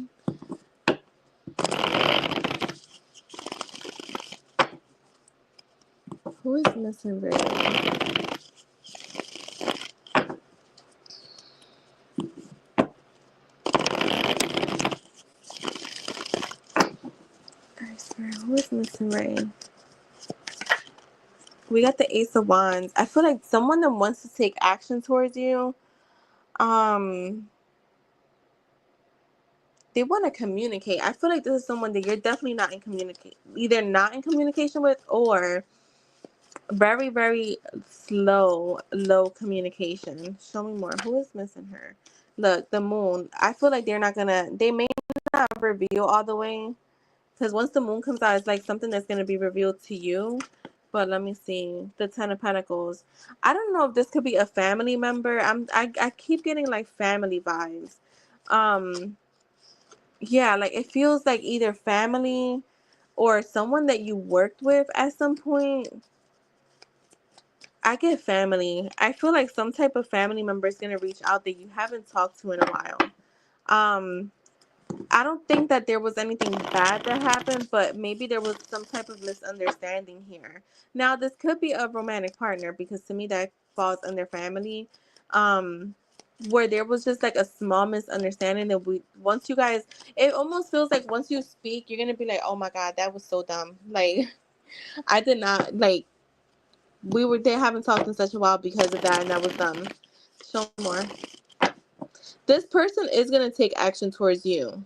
Who is missing Ray? I swear, who is missing Ray? We got the Ace of Wands. I feel like someone that wants to take action towards you. Um, they want to communicate. I feel like this is someone that you're definitely not in either not in communication with, or very, very low communication. Show me more. Who is missing her? Look, the Moon. I feel like they may not reveal all the way. Because once the Moon comes out, it's like something that's going to be revealed to you. But let me see. The Ten of Pentacles. I don't know if this could be a family member. I keep getting like family vibes. Um, yeah, like it feels like either family or someone that you worked with at some point. I get family. I feel like some type of family member is going to reach out that you haven't talked to in a while. Um, I don't think that there was anything bad that happened, but maybe there was some type of misunderstanding here. Now, this could be a romantic partner because to me that falls in their family, where there was just like a small misunderstanding that once you guys, it almost feels like once you speak, you're gonna be like, oh my god, that was so dumb. Like, I did not like. They haven't talked in such a while because of that, and that was dumb. Show more. This person is gonna take action towards you.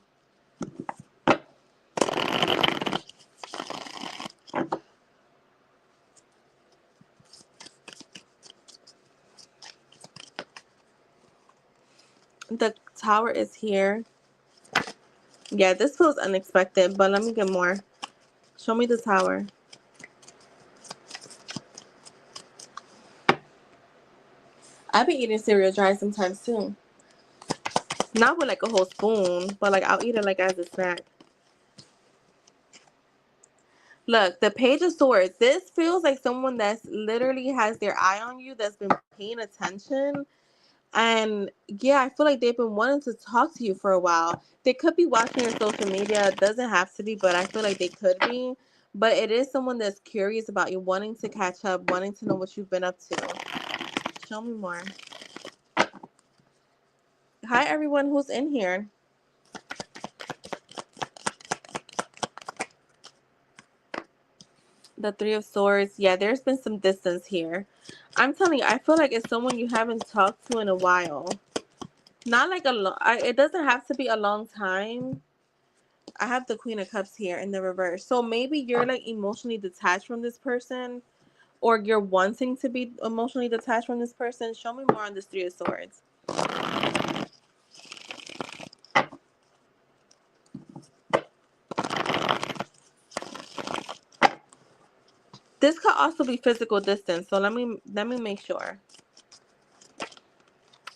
The Tower is here. Yeah, this feels unexpected, but let me get more. Show me the Tower. I be eating cereal dry sometimes too. Not with like a whole spoon, but like I'll eat it like as a snack. Look, the Page of Swords. This feels like someone that's literally has their eye on you, that's been paying attention. And yeah, I feel like they've been wanting to talk to you for a while. They could be watching your social media. It doesn't have to be, but I feel like they could be. But it is someone that's curious about you, wanting to catch up, wanting to know what you've been up to. Show me more. Hi, everyone who's in here. The Three of Swords. Yeah, there's been some distance here. I'm telling you, I feel like it's someone you haven't talked to in a while. Not like a long, it doesn't have to be a long time. I have the Queen of Cups here in the reverse. So maybe you're like emotionally detached from this person, or you're wanting to be emotionally detached from this person. Show me more on this Three of Swords. This could also be physical distance. So let me make sure.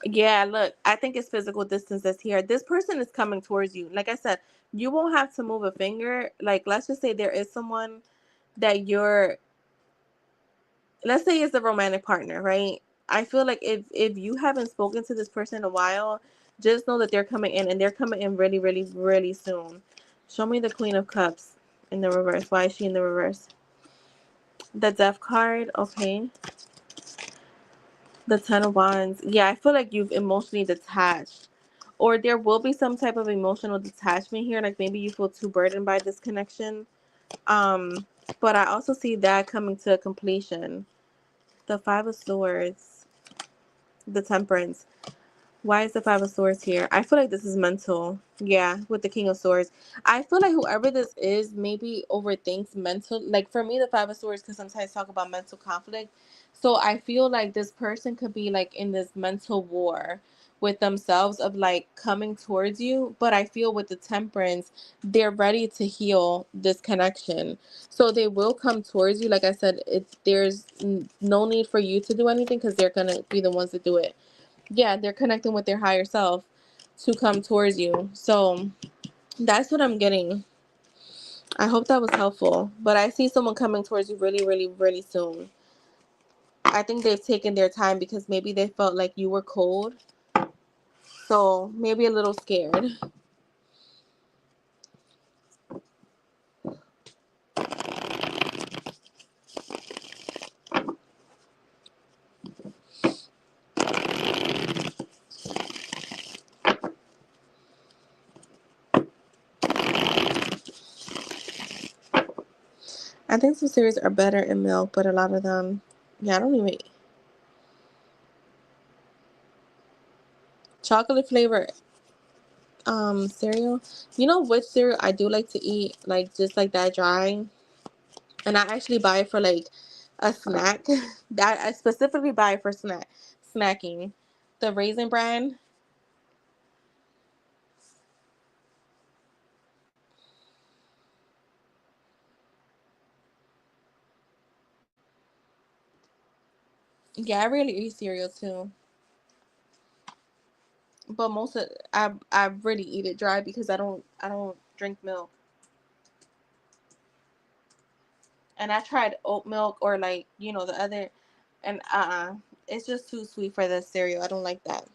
Yeah, look, I think it's physical distance that's here. This person is coming towards you. Like I said, you won't have to move a finger. Like, let's just say there is someone that let's say it's a romantic partner, right? I feel like if you haven't spoken to this person in a while, just know that they're coming in, and they're coming in really, really, really soon. Show me the Queen of Cups in the reverse. Why is she in the reverse? The Death card, okay. The Ten of Wands. Yeah, I feel like you've emotionally detached. Or there will be some type of emotional detachment here. Like maybe you feel too burdened by this connection. Um, but I also see that coming to a completion. The Five of Swords. The Temperance. Why is the Five of Swords here? I feel like this is mental. Yeah, with the King of Swords. I feel like whoever this is maybe overthinks mental. Like for me, the Five of Swords could sometimes talk about mental conflict. So I feel like this person could be like in this mental war with themselves of like coming towards you. But I feel with the Temperance, they're ready to heal this connection. So they will come towards you. Like I said, there's no need for you to do anything because they're going to be the ones to do it. Yeah, they're connecting with their higher self to come towards you. So that's what I'm getting. I hope that was helpful. But I see someone coming towards you really, really, really soon. I think they've taken their time because maybe they felt like you were cold. So maybe a little scared. I think some cereals are better in milk, but a lot of them, yeah, I don't even eat. Chocolate flavor cereal. You know which cereal I do like to eat, like just like that dry? And I actually buy it for like a snack. That I specifically buy it for snacking. The Raisin Bran. Yeah, I really eat cereal too. But most of I really eat it dry because I don't drink milk. And I tried oat milk or like, the other, and it's just too sweet for the cereal. I don't like that.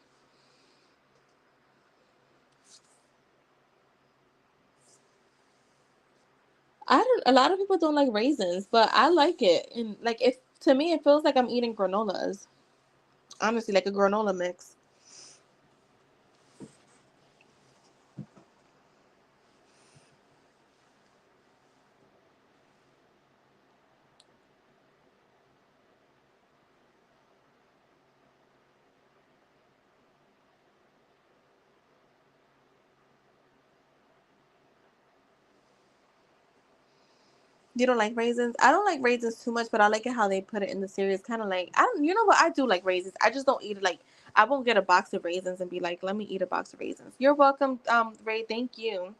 I don't A lot of people don't like raisins, but I like it. And like, it to me it feels like I'm eating granolas. Honestly, like a granola mix. You don't like raisins? I don't like raisins too much, but I like it how they put it in the cereal. It's kind of like, I don't. You know what? I do like raisins. I just don't eat it like, I won't get a box of raisins and be like, let me eat a box of raisins. You're welcome, Ray. Thank you.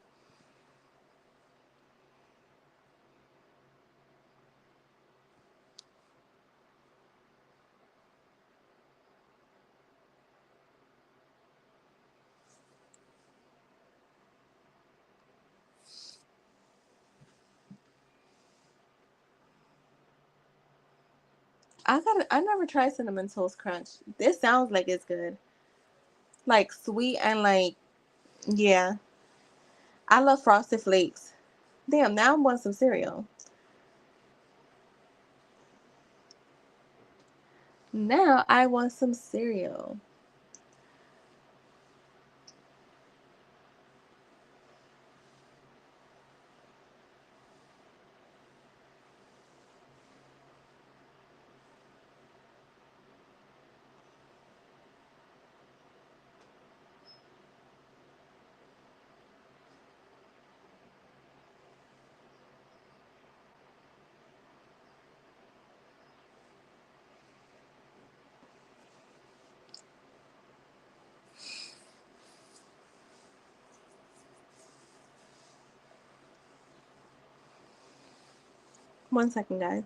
I never tried cinnamon toast crunch. This sounds like it's good. Like sweet and like, yeah. I love frosted flakes. Damn, now I want some cereal. Now I want some cereal. One second, guys.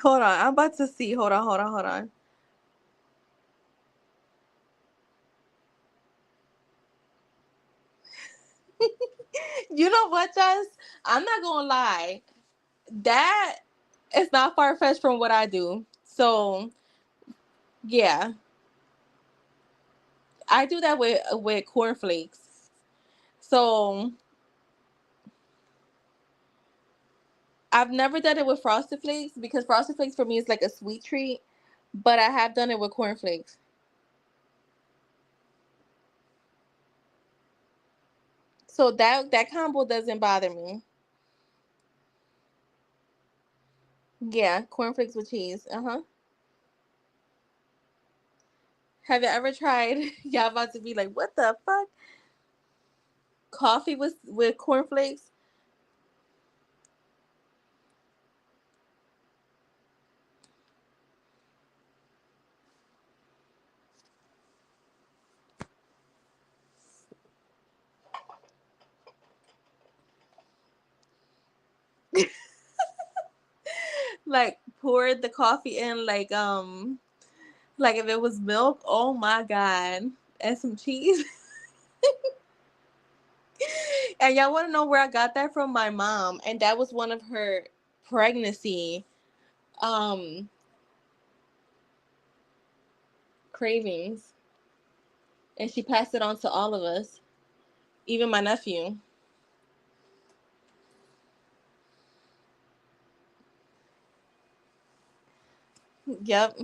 Hold on. I'm about to see. Hold on. You know what, Jess? I'm not gonna lie. That is not far fetched from what I do. So yeah, I do that with cornflakes. So I've never done it with frosted flakes because frosted flakes for me is like a sweet treat. But I have done it with cornflakes. So that combo doesn't bother me. Yeah, cornflakes with cheese. Uh-huh. Have you ever tried? Y'all about to be like, what the fuck? Coffee with cornflakes? like poured the coffee in like if it was milk. Oh my god. And some cheese. And y'all want to know where I got that from? My mom. And that was one of her pregnancy um cravings. And she passed it on to all of us, even my nephew. Yep.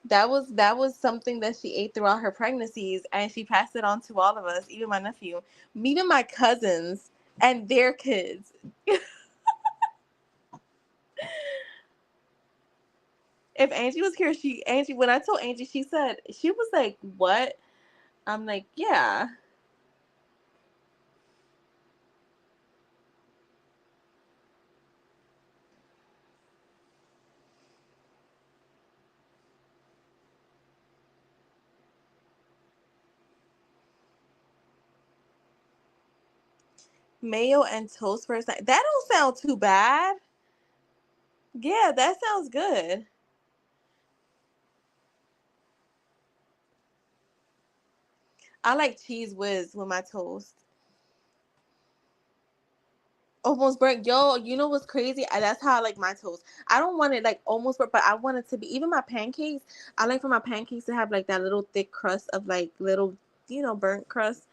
That was something that she ate throughout her pregnancies, and she passed it on to all of us, even my nephew, even my cousins and their kids. If Angie was here, Angie, when I told Angie, she said, she was like, "What?" I'm like, "Yeah, mayo and toast for a snack. That don't sound too bad. Yeah, that sounds good. I like cheese whiz with my toast. Almost burnt. Yo, you know what's crazy? That's how I like my toast. I don't want it like almost burnt, but I want it to be, even my pancakes. I like for my pancakes to have like that little thick crust of like little, burnt crust.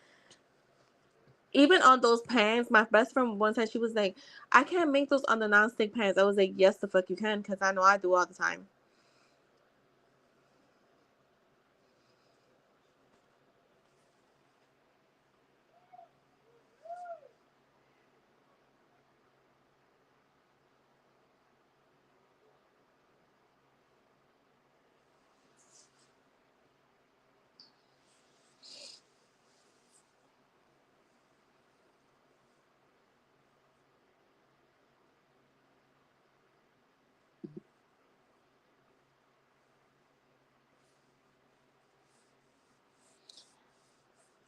Even on those pans, my best friend one time, she was like, "I can't make those on the non-stick pans." I was like, "Yes, the fuck you can, because I know I do all the time."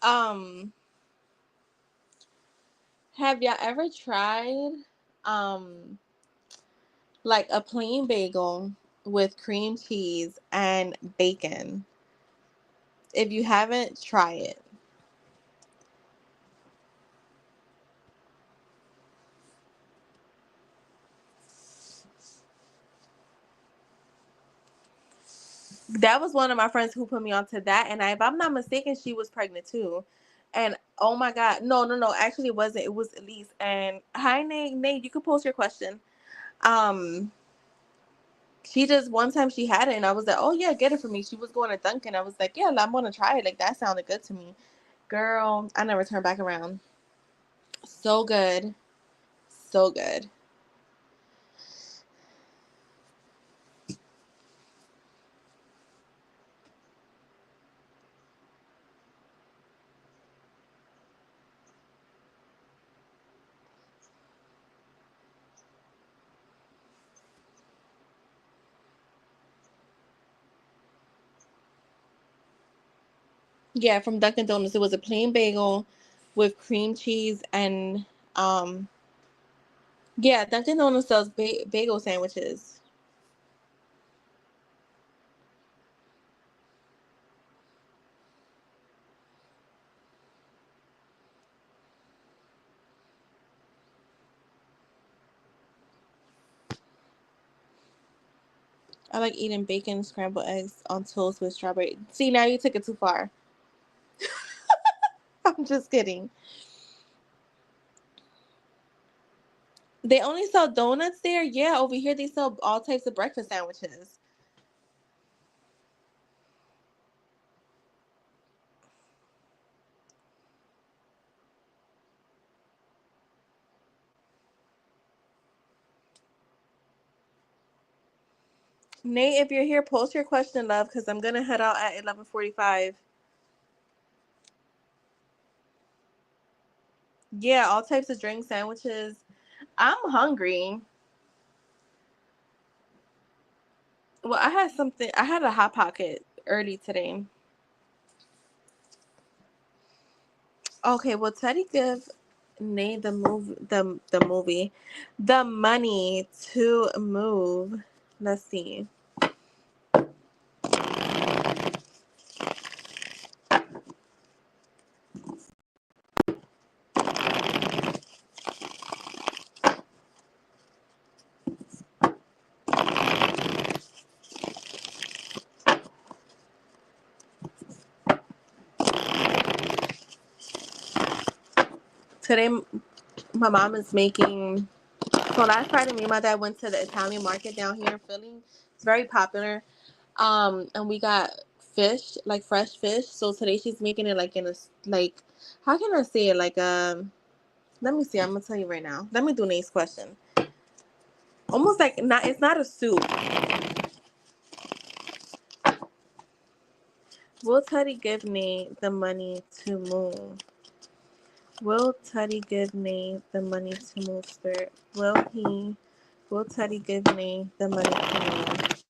Um, have y'all ever tried um like a plain bagel with cream cheese and bacon? If you haven't, try it. That was one of my friends who put me onto that, and if I'm not mistaken, she was pregnant too. And oh my god, no, no, no, actually it wasn't. It was Elise. And hi, Nate. Nate, you can post your question. Um, she just one time she had it, and I was like, oh yeah, get it for me. She was going to Dunkin'. I was like, yeah, I'm gonna try it. Like that sounded good to me, girl. I never turned back around. So good, so good. Yeah, from Dunkin' Donuts. It was a plain bagel with cream cheese and yeah, Dunkin' Donuts sells bagel sandwiches. I like eating bacon scrambled eggs on toast with strawberry. See, now you took it too far. I'm just kidding. They only sell donuts there? Yeah, over here they sell all types of breakfast sandwiches. Nate, if you're here, post your question, love, because I'm gonna head out at 11:45. Yeah, all types of drink sandwiches. I'm hungry. Well, I had something. I had a hot pocket early today. Okay, well, Teddy give. Name the movie. The money to move. Let's see. Today, my mom is making. So last Friday, me and my dad went to the Italian market down here in Philly. It's very popular. And we got fish, like fresh fish. So today she's making it like in a like, how can I say it? Like let me see. I'm gonna tell you right now. Let me do next question. Almost like not. It's not a soup. Will Teddy give Nate the money to move? Will Teddy give Nate the money to move, Spirit? Will Teddy give Nate the money to move?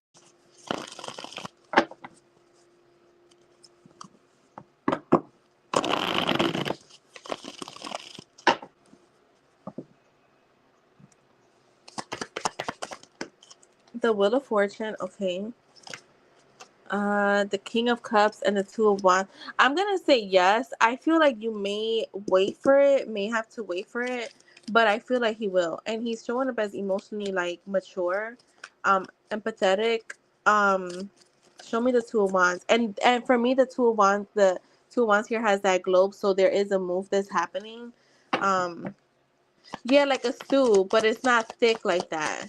The Wheel of Fortune, okay. The King of Cups and the Two of Wands. I'm gonna say yes. I feel like you may wait for it, may have to wait for it, but I feel like he will. And he's showing up as emotionally like mature, empathetic. Um, show me the Two of Wands. And for me, the Two of Wands here has that globe, so there is a move that's happening. Um, yeah, like a stew, but it's not thick like that.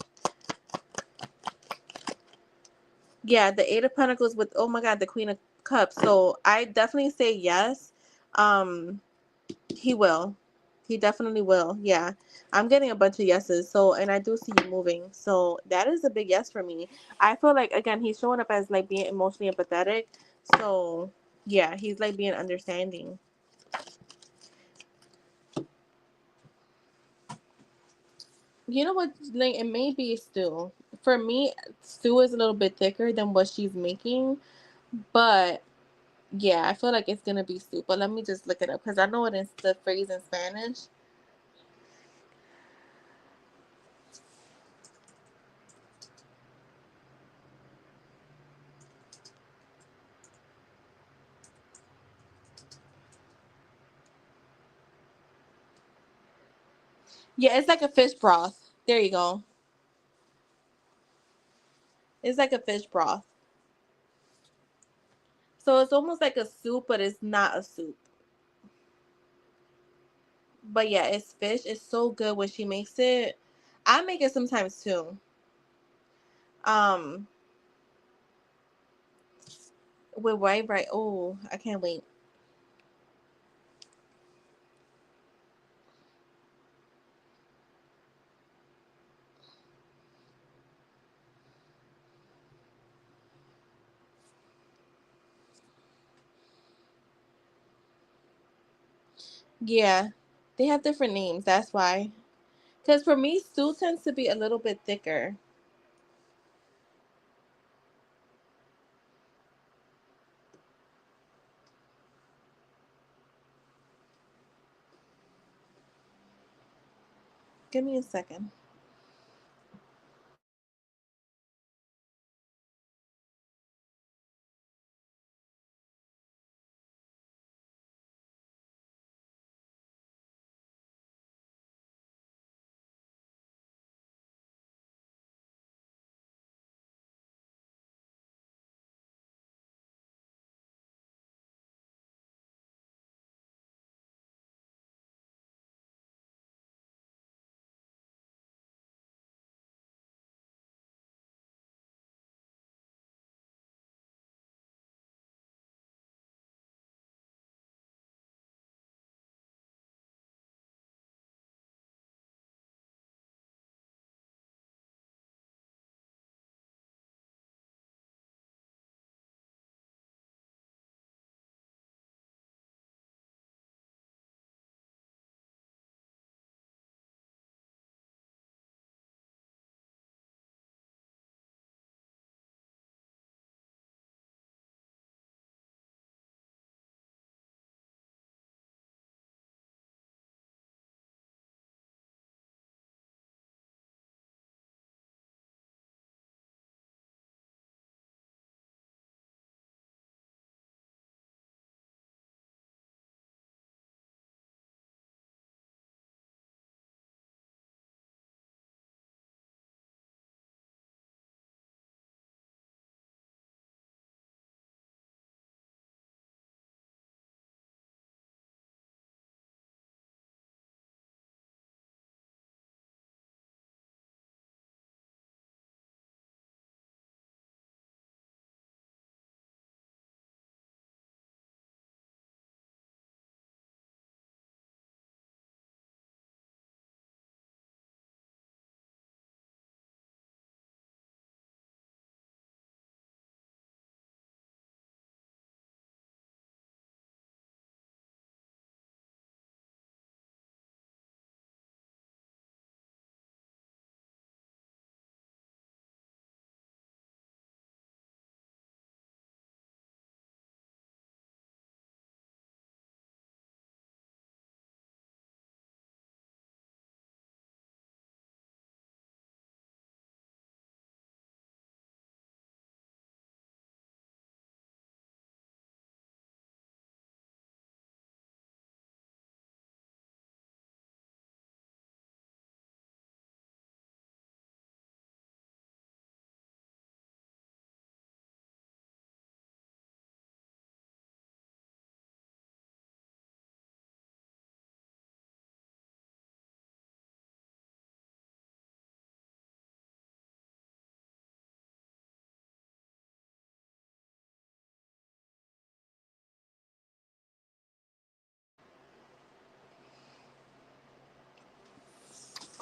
Yeah, the Eight of Pentacles with, oh my God, the Queen of Cups. So I definitely say yes. Um, he will. He definitely will. Yeah. I'm getting a bunch of yeses. So, and I do see you moving. So that is a big yes for me. I feel like, again, he's showing up as like being emotionally empathetic. So yeah, he's like being understanding. You know what? Like, it may be stew. For me, stew is a little bit thicker than what she's making, but yeah, I feel like it's gonna be soup, but let me just look it up because I know it is the phrase in Spanish. Yeah, it's like a fish broth. There you go. It's like a fish broth. So it's almost like a soup, but it's not a soup. But yeah, it's fish. It's so good when she makes it. I make it sometimes too. Um, with white bread. Oh, I can't wait. Yeah, they have different names. That's why. Because for me, stew tends to be a little bit thicker. Give me a second.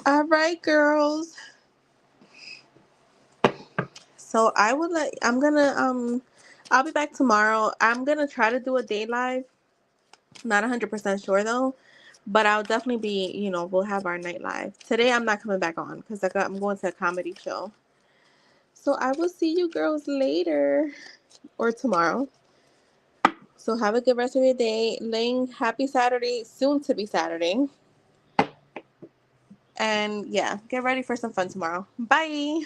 All right, girls. So I'll be back tomorrow. I'm gonna try to do a day live. Not 100% sure though, but I'll definitely be, we'll have our night live. Today I'm not coming back on because I'm going to a comedy show. So I will see you girls later or tomorrow. So have a good rest of your day. Ling, happy Saturday, soon to be Saturday. And yeah, get ready for some fun tomorrow. Bye.